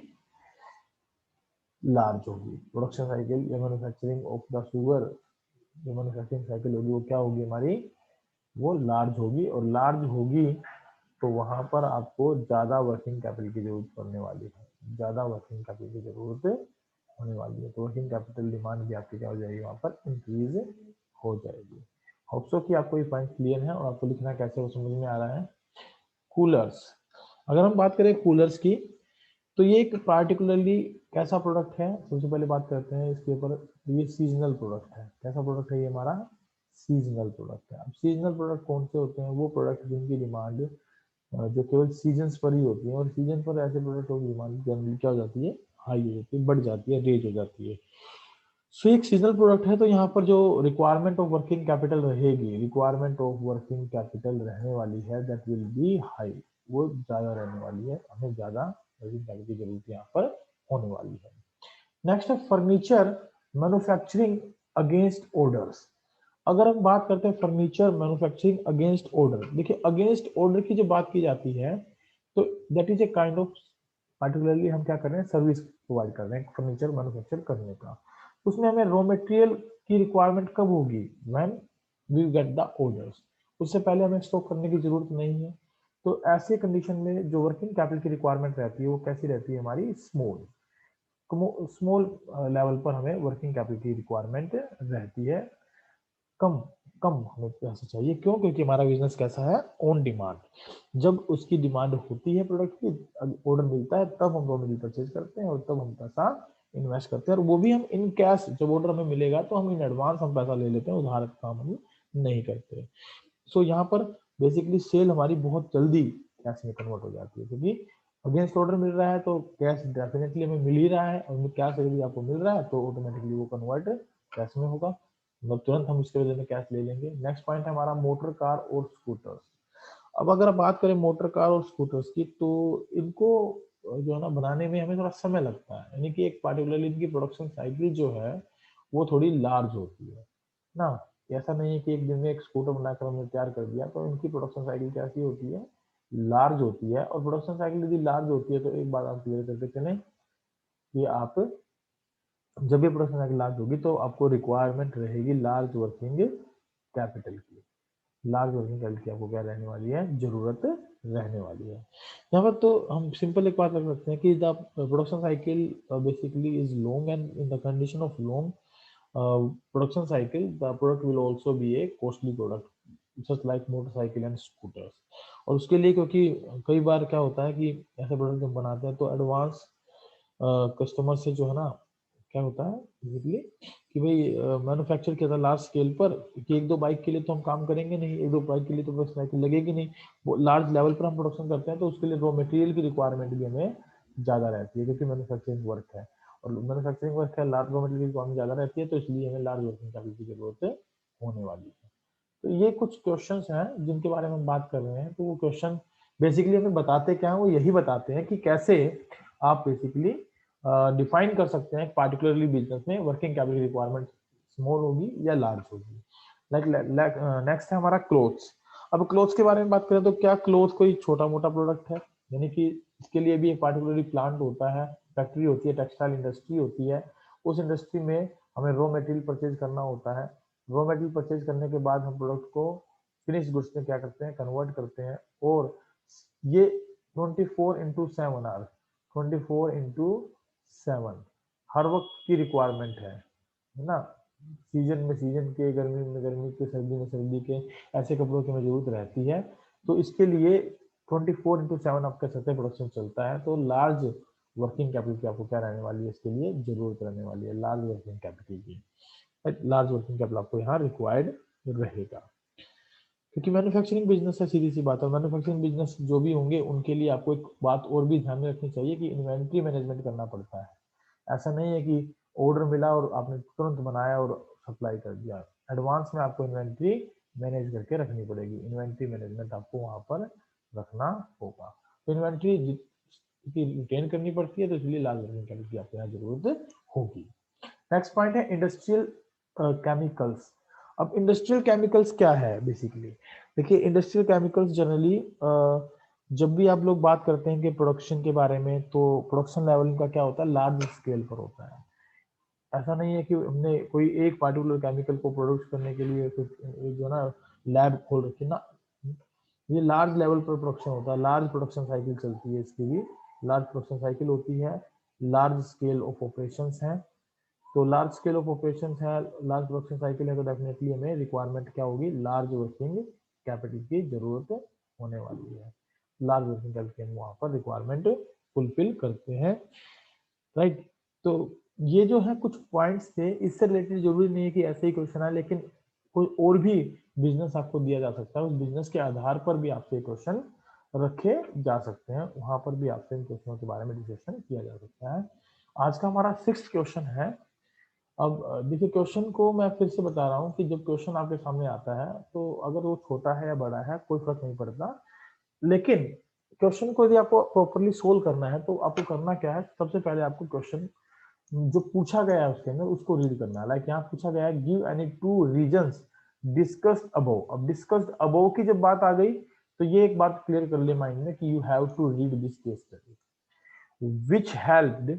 लार्ज होगी। प्रोडक्शन साइकिल या मैन्युफैक्चरिंग ऑफ द शुगर, जो मैन्युफैक्चरिंग साइकिल होगी वो क्या होगी हमारी, वो लार्ज होगी। और लार्ज होगी तो वहां पर आपको ज्यादा वर्किंग कैपिटल की जरूरत पड़ने वाली है, ज्यादा वर्किंग कैपिटल की जरूरत होने वाली है, तो वर्किंग कैपिटल डिमांड भी आपकी क्या हो जाएगी, वहां पर इंक्रीज हो जाएगी। होप सो कि आपको ये पॉइंट क्लियर है और आपको लिखना कैसे वो समझ में आ रहा है। कूलर्स, अगर हम बात करें कूलर्स की, तो ये एक पार्टिकुलरली कैसा प्रोडक्ट है, सबसे पहले बात करते हैं इसके ऊपर। ये सीजनल प्रोडक्ट है। कैसा प्रोडक्ट है ये हमारा, सीजनल प्रोडक्ट है। अब सीजनल प्रोडक्ट कौन से होते हैं, वो प्रोडक्ट जिनकी डिमांड जो केवल सीजन्स पर ही होती है, और सीजन पर ऐसे प्रोडक्टों की डिमांड जनरली क्या हो जाती है, हाई हो जाती है, बढ़ जाती है, रेज हो जाती है। सो एक सीजनल प्रोडक्ट है, तो यहाँ पर जो रिक्वायरमेंट ऑफ वर्किंग कैपिटल रहेगी, रिक्वायरमेंट ऑफ वर्किंग कैपिटल रहने वाली है, दैट विल बी हाई, वो ज्यादा रहने वाली है, हमें ज्यादा वर्किंग कैपिटल की जरूरत यहाँ पर होने वाली है। नेक्स्ट है फर्नीचर मैन्युफैक्चरिंग अगेंस्ट ऑर्डर्स। अगर हम बात करते हैं फर्नीचर मैन्युफैक्चरिंग अगेंस्ट ऑर्डर, देखिए अगेंस्ट ऑर्डर की जो बात की जाती है, तो that is a kind of, particularly हम क्या कर रहे हैं, सर्विस प्रोवाइड कर रहे हैं फर्नीचर मैन्युफैक्चर करने का। उसमें हमें रॉ मटेरियल की रिक्वायरमेंट कब होगी, when we get the orders, उससे पहले हमें स्टॉक करने की जरूरत नहीं है। तो ऐसे कंडीशन में जो वर्किंग कैपिटल की रिक्वायरमेंट रहती है वो कैसी रहती है हमारी, स्मॉल स्मॉल लेवल पर हमें वर्किंग कैपिटल की रिक्वायरमेंट रहती है, कम कम हमें पैसा चाहिए। क्यों, क्योंकि हमारा बिजनेस कैसा है, ऑन डिमांड। जब उसकी डिमांड होती है प्रोडक्ट की, ऑर्डर मिलता है, तब हम रॉ मटेरियल परचेज करते हैं और तब हम पैसा इन्वेस्ट करते हैं, और वो भी हम इन कैश, जब ऑर्डर हमें मिलेगा तो हम इन एडवांस हम पैसा ले लेते हैं, उधार काम हम नहीं करते। सो यहाँ पर बेसिकली सेल हमारी बहुत जल्दी कैश में कन्वर्ट हो जाती है, क्योंकि अगेंस्ट ऑर्डर मिल रहा है तो कैश डेफिनेटली हमें मिल ही रहा है, और कैश यदि आपको मिल रहा है तो ऑटोमेटिकली वो कन्वर्ट कैश में होगा, मतलब तुरंत हम इसके बदले में कैश ले लेंगे। नेक्स्ट पॉइंट है हमारा मोटर कार और स्कूटर्स। अब अगर आप बात करें मोटर कार और स्कूटर्स की, तो इनको जो है ना बनाने में हमें थोड़ा समय लगता है, यानी कि एक पार्टिकुलरली इनकी प्रोडक्शन साइकिल जो है वो थोड़ी लार्ज होती है ना। ऐसा नहीं है कि एक दिन में एक स्कूटर बनाकर हमने तैयार कर दिया, तो इनकी प्रोडक्शन साइकिल कैसी होती है, लार्ज होती है। और प्रोडक्शन साइकिल यदि लार्ज होती है तो एक बात आप क्लियर करके चलें कि आप जब ये प्रोडक्शन साइकिल लार्ज होगी तो आपको रिक्वायरमेंट रहेगी लार्ज वर्किंग कैपिटल की, लार्ज वर्किंग कैपिटल की आपको क्या रहने वाली है, जरूरत रहने वाली है। यहाँ पर तो हम सिंपल एक बात रख सकते हैं कि the production cycle basically is long, and in the condition of long production cycle, the product will also be a costly product, just like motorcycle and scooters। और उसके लिए, क्योंकि कई बार क्या होता है कि ऐसे प्रोडक्ट हम बनाते हैं तो एडवांस कस्टमर से जो है ना, क्या होता है बेसिकली कि भाई मैन्युफैक्चर किया था लार्ज स्केल पर, कि एक दो बाइक के लिए तो हम काम करेंगे नहीं, एक दो बाइक के लिए तो प्रोडक्शन साइकिल लगेगी नहीं, वो लार्ज लेवल पर हम प्रोडक्शन करते हैं तो उसके लिए रॉ मटेरियल की रिक्वायरमेंट भी हमें ज़्यादा रहती है, क्योंकि मैन्युफैक्चरिंग वर्क है, और मैन्युफैक्चरिंग वर्क है, लार्ज रॉ मटेरियल की रिक्वायरमेंट ज़्यादा रहती है, तो इसलिए हमें लार्ज वर्किंग कैपिटल की जरूरत होने वाली है। तो ये कुछ क्वेश्चंस हैं जिनके बारे में हम बात कर रहे हैं। तो वो क्वेश्चन बेसिकली हमें बताते क्या है, वो यही बताते हैं कि कैसे आप बेसिकली डिफाइन कर सकते हैं पार्टिकुलरली बिजनेस में वर्किंग कैपिटल रिक्वायरमेंट स्मॉल होगी या लार्ज होगी। लाइक नेक्स्ट है हमारा क्लोथ्स। अब क्लोथ्स के बारे में बात करें तो क्या क्लोथ कोई छोटा मोटा प्रोडक्ट है, यानी कि इसके लिए भी एक पार्टिकुलरली प्लांट होता है, फैक्ट्री होती है, टेक्सटाइल इंडस्ट्री होती है, उस इंडस्ट्री में हमें रॉ मटेरियल परचेज करना होता है। रॉ मटेरियल परचेज करने के बाद हम प्रोडक्ट को फिनिश गुड्स में क्या करते हैं, कन्वर्ट करते हैं, और ये 24/7 आवर्स, 24/7 हर वक्त की रिक्वायरमेंट है ना। सीजन में सीजन के, गर्मी में गर्मी के, सर्दी में सर्दी के, ऐसे कपड़ों की हमें जरूरत रहती है। तो इसके लिए 24/7 आपका सतह प्रोडक्शन चलता है, तो लार्ज वर्किंग कैपिटल की आपको क्या रहने वाली है, इसके लिए जरूरत रहने वाली है, लार्ज वर्किंग कैपिटल की। लार्ज वर्किंग कैपिटल आपको यहाँ रिक्वायर्ड रहेगा, क्योंकि मैन्युफैक्चरिंग बिजनेस है, सीधी सी बात है। मैन्युफैक्चरिंग बिजनेस जो भी होंगे उनके लिए आपको एक बात और भी ध्यान में रखनी चाहिए कि इन्वेंट्री मैनेजमेंट करना पड़ता है। ऐसा नहीं है कि ऑर्डर मिला और आपने तुरंत बनाया और सप्लाई कर दिया, एडवांस में आपको इन्वेंट्री मैनेज करके रखनी पड़ेगी, इन्वेंट्री मैनेजमेंट आपको वहां पर रखना होगा। तो इन्वेंट्री रिटेन करनी पड़ती है, तो इसलिए लार्ज वर्किंग कैपिटल की आपको यहाँ जरूरत होगी। नेक्स्ट पॉइंट है इंडस्ट्रियल केमिकल्स। अब इंडस्ट्रियल केमिकल्स क्या है बेसिकली, देखिए इंडस्ट्रियल केमिकल्स जनरली जब भी आप लोग बात करते हैं कि प्रोडक्शन के बारे में, तो प्रोडक्शन लेवल का क्या होता है, लार्ज स्केल पर होता है। ऐसा नहीं है कि हमने कोई एक पार्टिकुलर केमिकल को प्रोड्यूस करने के लिए कुछ जो ना लैब खोल रखी ना, ये लार्ज लेवल पर प्रोडक्शन होता है, लार्ज प्रोडक्शन साइकिल चलती है, इसकी भी लार्ज प्रोडक्शन साइकिल होती है, लार्ज स्केल ऑफ ऑपरेशंस हैं, तो लार्ज स्केल ऑफ ऑपरेशंस है, लार्ज प्रोडक्शन साइकिल है, तो डेफिनेटली हमें रिक्वायरमेंट क्या होगी, लार्ज वर्किंग कैपिटल की जरूरत होने वाली है। लार्ज वर्किंग कैपिटल की वहां पर रिक्वायरमेंट फुलफिल करते हैं, राइट। तो ये जो है कुछ पॉइंट्स थे, इससे रिलेटेड जरूरी नहीं है कि ऐसे ही क्वेश्चन है, लेकिन कोई और भी बिजनेस आपको दिया जा सकता है, उस बिजनेस के आधार पर भी आपसे क्वेश्चन रखे जा सकते हैं, वहां पर भी आपसे इन क्वेश्चनों के बारे में डिस्कशन किया जा सकता है। आज का हमारा 6th क्वेश्चन है। अब देखिए क्वेश्चन को मैं फिर से बता रहा हूँ कि जब क्वेश्चन आपके सामने आता है तो अगर वो छोटा है या बड़ा है कोई फर्क नहीं पड़ता, लेकिन क्वेश्चन को यदि आपको प्रॉपरली सोल्व करना है तो आपको करना क्या है, सबसे पहले आपको क्वेश्चन जो पूछा गया है उसके अंदर उसको रीड करना है। लाइक यहाँ पूछा गया है give any two reasons discussed above. अब डिस्कस्ड अबव की जब बात आ गई तो ये एक बात क्लियर कर ले माइंड में कि you have to read this case study which helped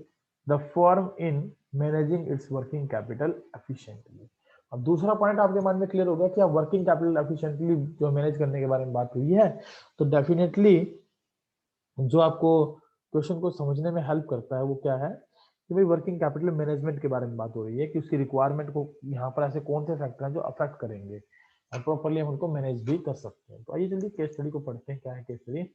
the firm in managing its working capital efficiently. अब दूसरा पॉइंट आपके माइंड में क्लियर हो गया कि आप वर्किंग कैपिटल एफिशिएंटली जो मैनेज करने के बारे में बात हुई है, तो डेफिनेटली जो आपको क्वेश्चन को समझने में हेल्प करता है वो क्या है कि भाई वर्किंग कैपिटल मैनेजमेंट के बारे में बात हो रही है कि उसकी रिक्वायरमेंट को यहाँ पर ऐसे कौन से फैक्टर हैं जो अफेक्ट करेंगे और प्रॉपरली हम उनको मैनेज भी कर सकते हैं। तो आइए जल्दी केस स्टडी को पढ़ते हैं। क्या है case study?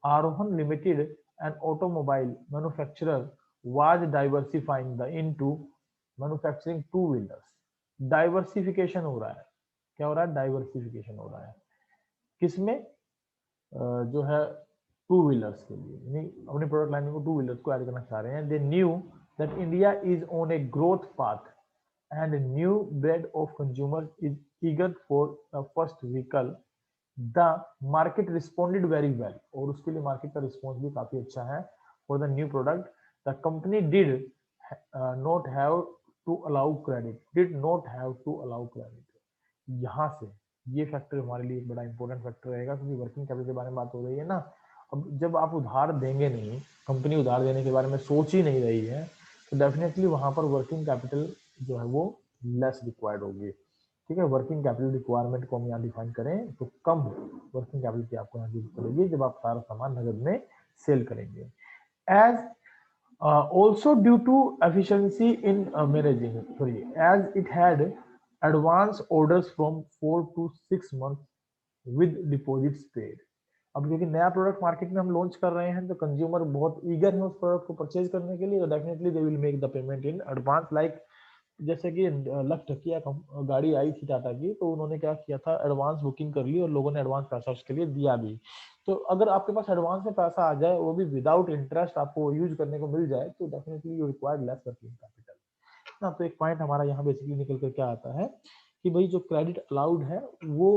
Arohan limited an automobile manufacturer was diversifying the into manufacturing two wheelers. Diversification हो रहा है। क्या हो रहा है? डाइवर्सिफिकेशन हो रहा है। किसमें? जो है टू व्हीलर्स के लिए, यानी अपनी प्रोडक्ट लाइन को टू व्हीलर्स को ऐड करना चाह रहे हैं। They knew that India is on a growth path and new bread of consumer is eager for the first vehicle. The market responded very well, और उसके लिए मार्केट का रिस्पॉन्स भी काफी अच्छा है for the new product. The company did not have to allow credit, did not have to allow credit. यहाँ से ये फैक्टर हमारे लिए एक बड़ा इंपॉर्टेंट फैक्टर रहेगा, क्योंकि वर्किंग कैपिटल के बारे में बात हो रही है ना। अब जब आप उधार देंगे नहीं, कंपनी उधार देने के बारे में सोच ही नहीं रही है, तो डेफिनेटली वहां पर वर्किंग कैपिटल जो है वो लेस रिक्वायर्ड होगी। ठीक है, वर्किंग कैपिटल रिक्वायरमेंट को हम यहाँ डिफाइन करें तो कम वर्किंग कैपिटल की आपको यहाँ जरूरत पड़ेगी जब आप सारा सामान नगद में सेल करेंगे। As also due to efficiency in managing, sorry, as it had advance orders from 4 to 6 months with deposits paid। अब क्योंकि नया प्रोडक्ट मार्केट में हम लॉन्च कर रहे हैं तो कंज्यूमर बहुत ईगर है उस प्रोडक्ट को परचेज करने के लिए, तो definitely they will make the payment in advance. Like जैसे कि लक टकिया गाड़ी आई थी टाटा की, तो उन्होंने क्या किया था, एडवांस बुकिंग कर ली और लोगों ने एडवांस पैसा उसके लिए दिया भी। तो अगर आपके पास एडवांस में पैसा आ जाए, वो भी विदाउट इंटरेस्ट आपको यूज करने को मिल जाए, तो definitely you required less working capital ना। तो एक पॉइंट हमारा यहाँ बेसिकली निकल कर क्या आता है कि भाई जो क्रेडिट अलाउड है वो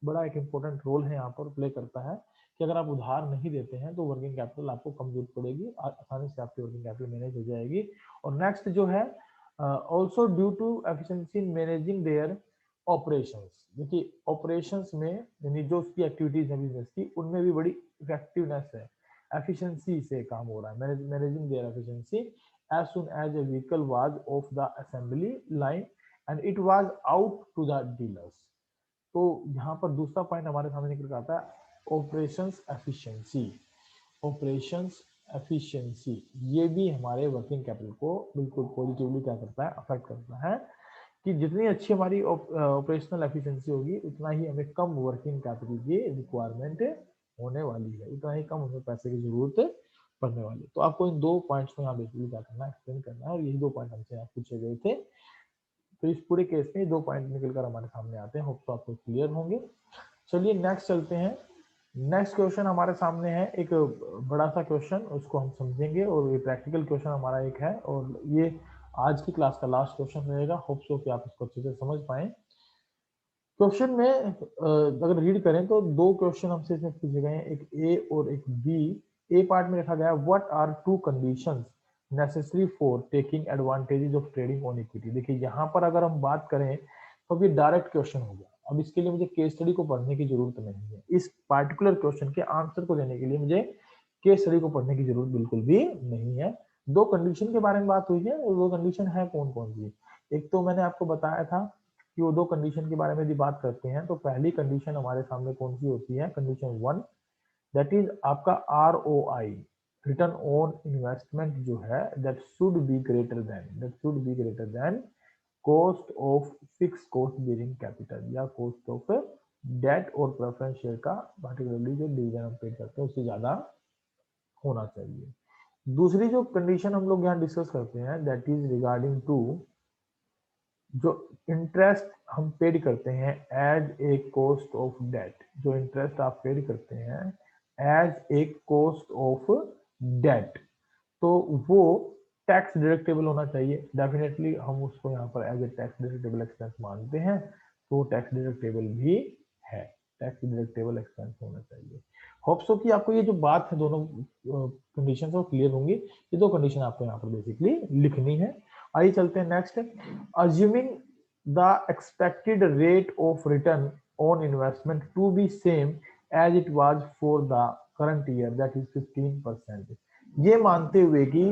बड़ा एक इंपॉर्टेंट रोल है यहाँ पर प्ले करता है, कि अगर आप उधार नहीं देते हैं तो वर्किंग कैपिटल आपको कम जरूरत पड़ेगी, आसानी से आपकी वर्किंग कैपिटल मैनेज हो जाएगी। और नेक्स्ट जो है also due to efficiency in managing their operations। देखिए ऑपरेशंस में यानी जो उसकी एक्टिविटीज है बिजनेस की, उनमें भी बड़ी इफेक्टिवनेस है, एफिशिएंसी से काम हो रहा है, managing there efficiency as soon as a vehicle was off the assembly line and it was out to the dealers। तो यहाँ पर दूसरा पॉइंट हमारे सामने निकल कर आता है ऑपरेशंस एफिशिएंसी। ऑपरेशंस एफिशिएंसी ये भी हमारे वर्किंग कैपिटल को बिल्कुल पॉजिटिवली क्या करता है, अफेक्ट करता है, कि जितनी अच्छी हमारी ऑपरेशनल एफिशिएंसी होगी उतना ही हमें कम वर्किंग कैपिटल की रिक्वायरमेंट होने वाली है, उतना ही कम हमें पैसे की जरूरत पड़ने वाली है। तो आपको इन दो पॉइंट्स को यहाँ बेसिकली क्या करना है, एक्सप्लेन करना है, और यही दो पॉइंट हमसे यहाँ पूछे गए थे। तो इस पूरे केस में दो पॉइंट निकलकर हमारे सामने आते हैं, होप तो आपको क्लियर होंगे। चलिए नेक्स्ट चलते हैं। नेक्स्ट क्वेश्चन हमारे सामने है एक बड़ा सा क्वेश्चन, उसको हम समझेंगे, और ये प्रैक्टिकल क्वेश्चन हमारा एक है, और ये आज की क्लास का लास्ट क्वेश्चन रहेगा। होप सो कि आप इसको अच्छे से समझ पाए। क्वेश्चन में अगर रीड करें तो दो क्वेश्चन हमसे इसमें पूछे गए हैं, एक ए और एक बी। ए पार्ट में लिखा गया है what are two conditions necessary for taking advantages of trading on equity. देखिए यहाँ पर अगर हम बात करें तो ये डायरेक्ट क्वेश्चन हो गया। अब इसके लिए मुझे केस स्टडी को पढ़ने की जरूरत नहीं है, इस पार्टिकुलर क्वेश्चन के आंसर को देने के लिए मुझे केस स्टडी को पढ़ने की जरूरत बिल्कुल भी नहीं है। दो कंडीशन के बारे में बात हुई है, और दो कंडीशन है कौन कौन सी। एक तो मैंने आपको बताया था कि वो दो कंडीशन के बारे में यदि बात करते हैं तो पहली कंडीशन हमारे सामने कौन सी होती है, कंडीशन 1, दैट इज आपका ROI, रिटर्न ऑन इन्वेस्टमेंट जो है that should be greater than cost of fix cost bearing capital या कॉस्ट ऑफ डेट और प्रेफरेंस शेयर का पार्टिकुलरली जो डिविडेंड हम पेड करते हैं उससे ज्यादा होना चाहिए। दूसरी जो कंडीशन हम लोग यहाँ डिस्कस करते हैं दैट इज रिगार्डिंग टू जो इंटरेस्ट हम पेड करते हैं as a cost of debt, जो इंटरेस्ट आप पेड करते हैं as a cost of debt, तो वो टैक्स डिडक्टेबल होना चाहिए। डेफिनेटली हम उसको यहाँ पर as a tax deductible expense मानते हैं, तो टैक्स डिडक्टेबल भी है, टैक्स डिडक्टेबल एक्सपेंस होना चाहिए। होप सो कि आपको ये जो बात है दोनों कंडीशन वो क्लियर होंगी। ये दो कंडीशन आपको यहाँ पर बेसिकली लिखनी है। आइए चलते हैं next. Assuming the expected rate of return on investment to be same as it was for the current year that is 15%। ये मानते हुए कि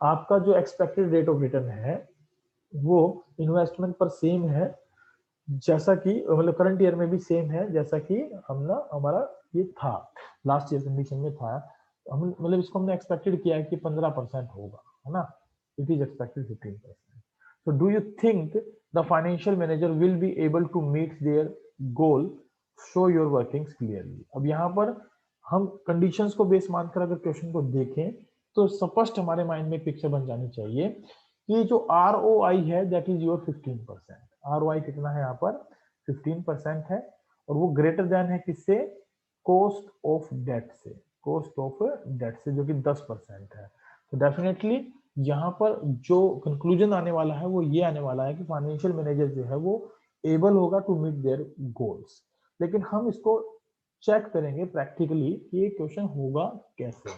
आपका जो एक्सपेक्टेड रेट ऑफ रिटर्न है वो इन्वेस्टमेंट पर सेम है जैसा कि मतलब करंट ईयर में भी सेम है जैसा कि हमारा ये था लास्ट ईयर कंडीशन में था। हम मतलब इसको हमने एक्सपेक्टेड किया है कि 15% होगा, है ना। It is expected 15%। So do you think the financial manager will be able to meet their goal? Show your workings clearly. अब यहाँ पर हम कंडीशंस को बेस मानकर अगर क्वेश्चन को देखें तो स्पष्ट हमारे माइंड में पिक्चर बन जानी चाहिए कि जो ROI है दैट इज योर 15%। ROI कितना है यहाँ पर 15% है और वो ग्रेटर देन है किससे, कॉस्ट ऑफ डेट से, कॉस्ट ऑफ डेट से जो कि 10% है। तो डेफिनेटली यहाँ पर जो कंक्लूजन आने वाला है वो ये आने वाला है कि फाइनेंशियल मैनेजर जो है वो एबल होगा टू मीट देयर गोल्स। लेकिन हम इसको चेक करेंगे प्रैक्टिकली कि ये क्वेश्चन होगा कैसे।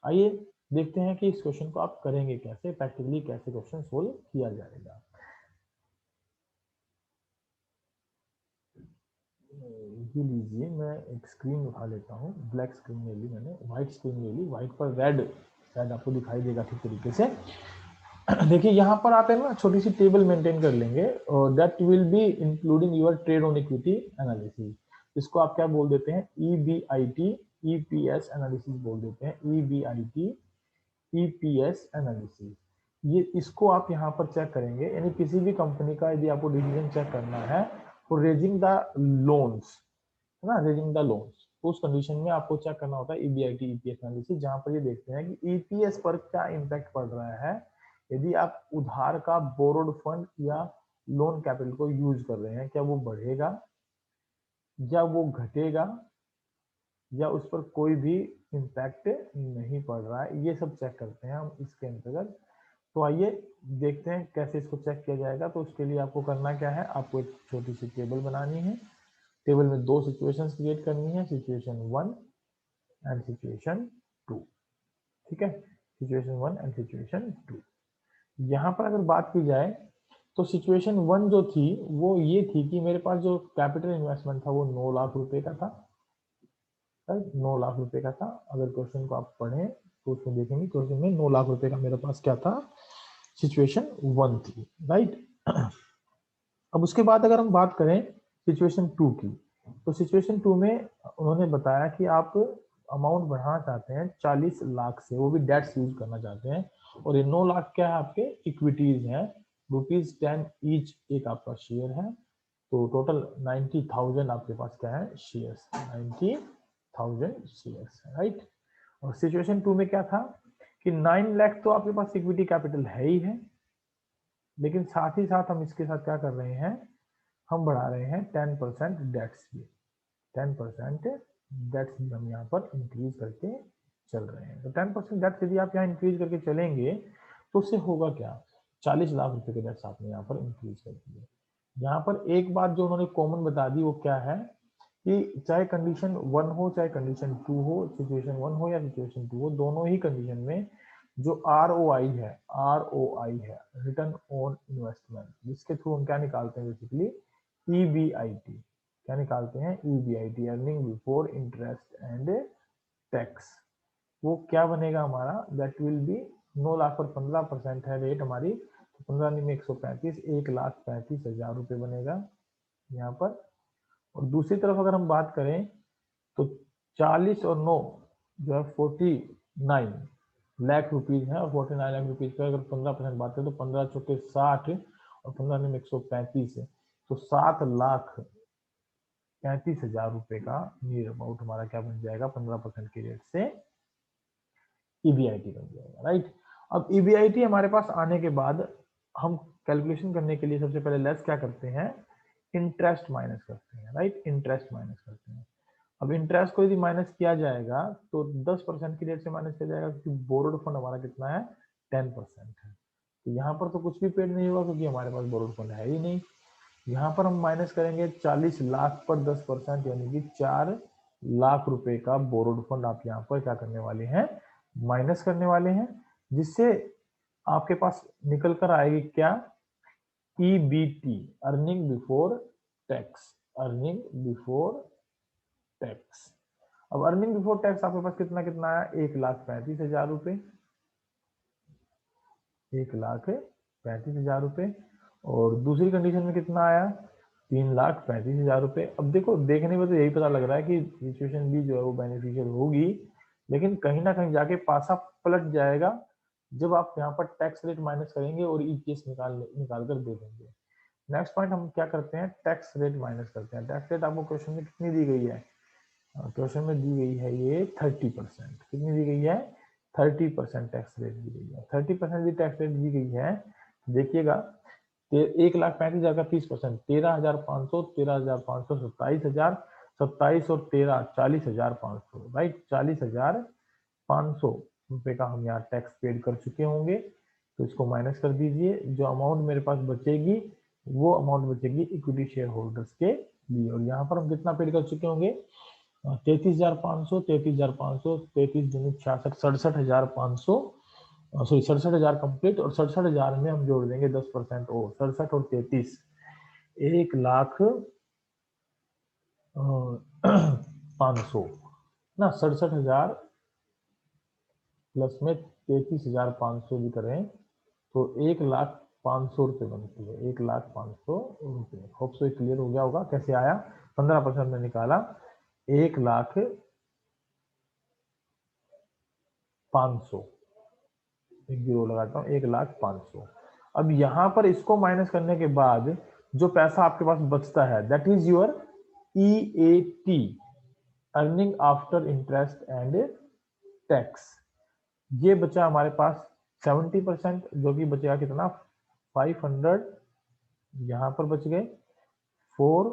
आइए देखते हैं कि इस क्वेश्चन को आप करेंगे कैसे, प्रैक्टिकली कैसे क्वेश्चन सोल्व किया जाएगा। ये लीजिए, मैं एक स्क्रीन उठा लेता हूँ, ब्लैक स्क्रीन ले ली मैंने, व्हाइट स्क्रीन ले ली, व्हाइट पर रेड शायद आपको दिखाई देगा ठीक तरीके से। देखिए यहाँ पर आप है ना छोटी सी टेबल मेंटेन कर लेंगे और that will be including your trade on equity analysis. इसको आप क्या बोल देते हैं, EBIT EPS एनालिसिस बोल देते हैं, EBIT EPS एनालिसिस। ये इसको आप यहाँ पर चेक करेंगे, यानी किसी भी कंपनी का यदि आपको डिसीजन चेक करना है तो रेजिंग द लोन्स, है ना, रेजिंग द लोन्स, उस कंडीशन में आपको चेक करना होता है EBIT EPS एनालिसिस, जहां पर ये देखते हैं कि EPS पर क्या इम्पैक्ट पड़ रहा है यदि आप उधार का बोरोड फंड या लोन कैपिटल को यूज कर रहे हैं, क्या वो बढ़ेगा या वो घटेगा या उस पर कोई भी इम्पैक्ट नहीं पड़ रहा है, ये सब चेक करते हैं हम इसके अंतर्गत। तो आइए देखते हैं कैसे इसको चेक किया जाएगा। तो उसके लिए आपको करना क्या है, आपको एक छोटी सी टेबल बनानी है, टेबल में दो सिचुएशंस क्रिएट करनी है, सिचुएशन 1 एंड सिचुएशन 2, ठीक है, सिचुएशन 1 एंड सिचुएशन 2। यहाँ पर अगर बात की जाए तो सिचुएशन 1 जो थी वो ये थी कि मेरे पास जो कैपिटल इन्वेस्टमेंट था वो 9 लाख रुपए का था, 9 लाख रुपए का था। अगर क्वेश्चन को आप पढ़ें तो उसमें देखेंगे क्वेश्चन में 9 लाख रुपए का मेरे पास क्या था, सिचुएशन 1 थी, राइट। अब उसके बाद अगर हम बात करें सिचुएशन 2 की, तो सिचुएशन 2 में उन्होंने बताया कि आप अमाउंट बढ़ाना चाहते हैं 40 लाख से, वो भी डेट्स यूज करना चाहते हैं, और ये 9 लाख क्या है आपके इक्विटीज हैं, ₹10 ईच एक आपका शेयर है, तो टोटल 90,000 आपके पास क्या है शेयर्स, 90,000 शेयर्स, राइट। और सिचुएशन 2 में क्या था कि 9 लाख तो आपके पास इक्विटी कैपिटल है ही है, लेकिन साथ ही साथ हम इसके साथ क्या कर रहे हैं, हम बढ़ा रहे हैं 10% डेट्स भी, 10% डेट्स भी हम यहाँ पर इंक्रीज करके चल रहे हैं। तो 10% डेट्स यदि आप यहाँ इंक्रीज करके चलेंगे तो उससे होगा क्या, 40 लाख रुपए के डेट्स आपने यहाँ पर इंक्रीज कर दिए। यहाँ पर एक बात जो उन्होंने कॉमन बता दी वो क्या है कि चाहे कंडीशन 1 हो चाहे कंडीशन 2 हो, सिचुएशन 1 हो या सिचुएशन 2 हो, दोनों ही कंडीशन में जो ROI है, ROI है रिटर्न ऑन इन्वेस्टमेंट, जिसके थ्रू हम क्या निकालते हैं बेसिकली EBIT, क्या निकालते हैं EBIT, earning before interest and tax. वो क्या बनेगा हमारा, दैट विल बी 9 लाख पर 15% है रेट हमारी, तो 15 में 135, 1,35,000 रुपये बनेगा यहाँ पर। और दूसरी तरफ अगर हम बात करें तो 40 और 9 जो है 49, लाख रुपीज है और 49 लाख रुपीज पे अगर 15% बात करें तो 15 चौके 60 और 15 में 135 है, तो 7,35,000 रुपए का नियर अबाउट हमारा क्या बन जाएगा 15% के रेट से ईबीआईटी बन जाएगा, राइट। अब ईबीआईटी हमारे पास आने के बाद हम कैलकुलेशन करने के लिए सबसे पहले लेस क्या करते हैं, इंटरेस्ट माइनस करते हैं, राइट, इंटरेस्ट माइनस करते हैं। अब इंटरेस्ट को यदि माइनस किया जाएगा तो 10% की रेट से माइनस किया जाएगा, क्योंकि बोरोड फंड हमारा कितना है 10% है, तो यहाँ पर तो कुछ भी पेड नहीं होगा क्योंकि हमारे पास बोरोड फंड है ही नहीं। यहाँ पर हम माइनस करेंगे 40 लाख पर 10%, यानी कि 4 लाख रुपए का बोरोड फंड आप यहाँ पर क्या करने वाले हैं, माइनस करने वाले हैं, जिससे आपके पास निकल कर आएगी क्या, EBT, earning before tax, earning before tax. अब अर्निंग बिफोर टैक्स आपके पास कितना कितना आया, 1,35,000 रुपए, 1,35,000 रुपए। और दूसरी कंडीशन में कितना आया, 3,35,000 रुपए। अब देखो देखने में तो यही पता लग रहा है कि सिचुएशन भी जो है वो बेनिफिशियल होगी, लेकिन कहीं ना कहीं जाके पासा पलट जाएगा जब आप यहाँ पर टैक्स रेट माइनस करेंगे और ईपीएस निकाल कर दे देंगे। नेक्स्ट पॉइंट हम क्या करते हैं, टैक्स रेट माइनस करते हैं। टैक्स रेट आपको क्वेश्चन में कितनी दी गई है, क्वेश्चन में दी गई है ये 30%, कितनी दी गई है, 30% टैक्स रेट दी गई है। 30% भी टैक्स रेट दी गई है, देखिएगा 1,35,000 का 30%, 13,500, 13,500, 27,000, 27 और 13, 40,500, राइट, 40,500 रुपए का हम यहाँ टैक्स पेड कर चुके होंगे। तो इसको माइनस कर दीजिए, जो अमाउंट मेरे पास बचेगी वो अमाउंट बचेगी इक्विटी शेयर होल्डर्स के लिए। और यहाँ पर हम कितना पेड कर चुके होंगे, 33,500, 33,500, 33 दूनी 66, 67,500, सॉरी 67,000 कंप्लीट, और 67,000 में हम जोड़ देंगे 10% और 67 और 33, 1,05,00 ना, 67,000 प्लस में 33,500 भी करें तो 1,05,00 रुपए बनती है, 1,05,00 रुपए। होप सो क्लियर हो गया होगा कैसे आया, 15% में निकाला 1,05,00, एक जीरो लगाता हूँ, 1,05,00। अब यहाँ पर इसको माइनस करने के बाद जो पैसा आपके पास बचता है that is your EAT, earning after interest and tax. ये बचा हमारे पास 70%, जो कि बचेगा कितना 500, यहाँ पर बच गए 4,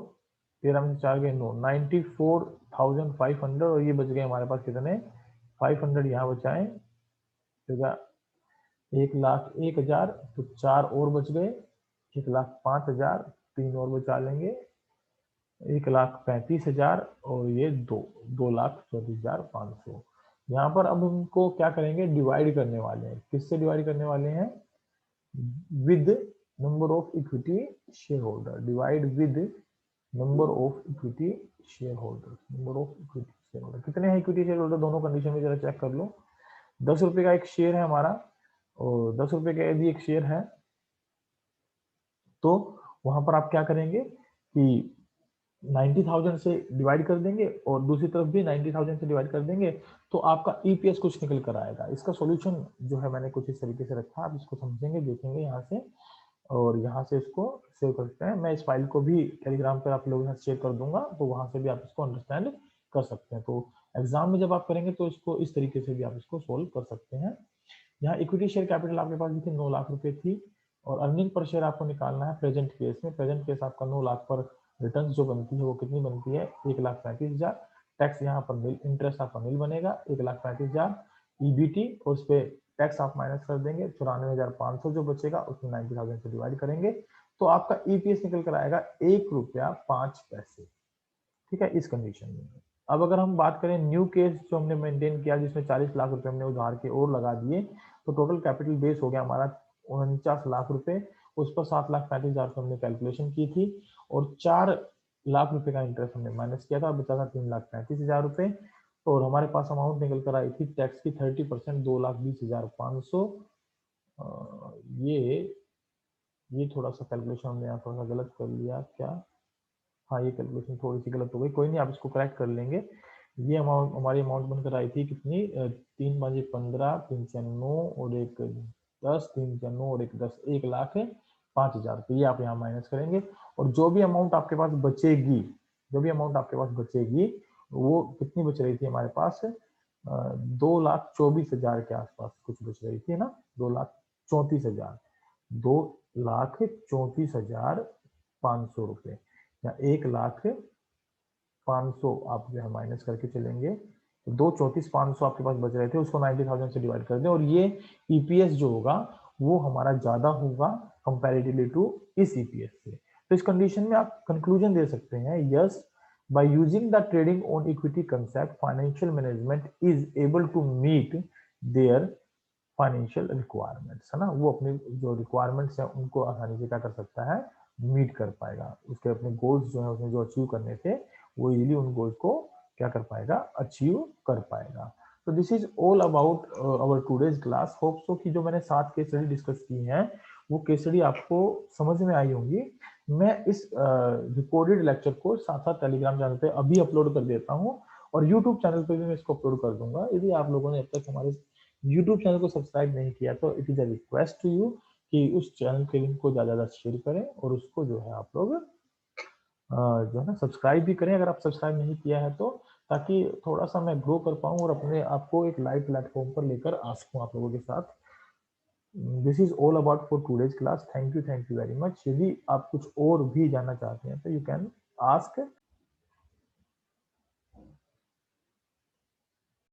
13 में से 4 गए 9, 94,500, और ये बच गए हमारे पास कितने 500 यहाँ बचाएं, 1,01,000, तो 4 और बच गए, 1,05,000, 3 और बचा लेंगे, 1,35,000, और ये 2,34,500। यहाँ पर अब उनको क्या करेंगे, डिवाइड करने वाले हैं, किससे डिवाइड करने वाले हैं, with number of equity share holder, divide with number of equity share holder, number of equity share holder. कितने हैं इक्विटी शेयर होल्डर दोनों कंडीशन में, जरा चेक कर लो। 10 रुपए का एक शेयर है हमारा, और 10 रुपए का यदि एक शेयर है तो वहां पर आप क्या करेंगे कि 90,000 से डिवाइड कर देंगे और दूसरी तरफ भी 90,000 से डिवाइड कर देंगे, तो आपका ईपीएस कुछ निकल कर आएगा। इसका सॉल्यूशन जो है मैंने कुछ इस तरीके से रखा, आप इसको समझेंगे देखेंगे यहाँ से, और यहाँ से इसको सेव करते हैं। मैं इस फाइल को भी टेलीग्राम पर आप लोगों के साथ शेयर कर दूंगा, तो वहां से भी आप इसको अंडरस्टैंड कर सकते हैं। तो एग्जाम में जब आप करेंगे तो इसको इस तरीके से भी आप इसको सोल्व कर सकते हैं। यहाँ इक्विटी शेयर कैपिटल आपके पास थी 9 लाख रुपए थी, और अर्निंग पर शेयर आपको निकालना है प्रेजेंट केस में। प्रेजेंट केस आपका 9 लाख पर रिटर्न जो बनती है वो कितनी बनती है, 1,35,000। टैक्स यहाँ पर नील, इंटरेस्ट आपका नील बनेगा, 1,35,000 ईबीटी, और उस पर टैक्स आप माइनस कर देंगे, 94,500 जो बचेगा उसमें 90,000 से डिवाइड करेंगे, तो आपका ईपीएस निकल कर आएगा 1 रुपया 5 पैसे, ठीक है, इस कंडीशन में। अब अगर हम बात करें न्यू केस जो हमने मेंटेन किया, जिसमें 40 लाख रुपए हमने उधार के और लगा दिए, तो टोटल कैपिटल बेस हो गया हमारा 49 लाख रुपए, उस पर 7,35,000 से हमने कैलकुलेशन की थी, और 4 लाख रुपए का इंटरेस्ट हमने माइनस किया था, बचा था 3,35,000 रुपए। और हमारे पास अमाउंट निकल कर आई थी टैक्स की 30%, 2,20,500। ये थोड़ा सा कैलकुलेशन हमने यहाँ थोड़ा सा गलत कर लिया क्या, हाँ ये कैलकुलेशन थोड़ी सी गलत हो गई, कोई नहीं, आप इसको करेक्ट कर लेंगे। ये अमाउंट हमारी अमाउंट बनकर आई थी कितनी, 3×5 = 15, 3×4 9 और एक 10, 3×4 और एक 10, 1,05,000 रुपये। ये आप यहाँ माइनस करेंगे और जो भी अमाउंट आपके पास बचेगी, जो भी अमाउंट आपके पास बचेगी वो कितनी बच रही थी हमारे पास, 2,24,000 के आसपास कुछ बच रही थी ना, 2,34,000, 2,34,500 रुपये या 1,05,000 आप जो है माइनस करके चलेंगे तो 2,34,500 आपके पास बच रहे थे, उसको 90,000 से डिवाइड कर दें और ये ईपीएस जो होगा वो हमारा ज्यादा होगा कंपैरेटिवली टू इस ईपीएस से। तो इस कंडीशन में आप कंक्लूजन दे सकते हैं, yes, by using the trading on equity concept, financial management is able to meet their financial requirements, है ना, वो अपने जो रिक्वायरमेंट्स है उनको आसानी से क्या कर सकता है, मीट कर पाएगा, उसके अपने गोल्स जो है उसने जो अचीव करने थे वो इजीली उन गोल्स को क्या कर पाएगा, अचीव कर पाएगा। तो this is all about our today's class. Hope so कि जो मैंने 7 केस स्टडी डिस्कस की हैं वो केस स्टडी आपको समझ में आई होंगी। मैं इस रिकॉर्डेड लेक्चर को साथ साथ टेलीग्राम चैनल पे अभी अपलोड कर देता हूँ और यूट्यूब चैनल पे भी मैं इसको अपलोड कर दूंगा। यदि आप लोगों ने अब तक हमारे यूट्यूब चैनल को सब्सक्राइब नहीं किया तो it is a request to you कि उस चैनल के लिंक को ज़्यादा शेयर करें और उसको जो है आप लोग जो है ना सब्सक्राइब भी करें अगर आप सब्सक्राइब नहीं किया है तो, ताकि थोड़ा सा मैं ग्रो कर पाऊँ और अपने आपको एक लाइव प्लेटफॉर्म पर लेकर आ सकूँ आप लोगों के साथ। This is all about for today's class. Thank you very much. यदि आप कुछ और भी जानना चाहते हैं तो यू कैन आस्क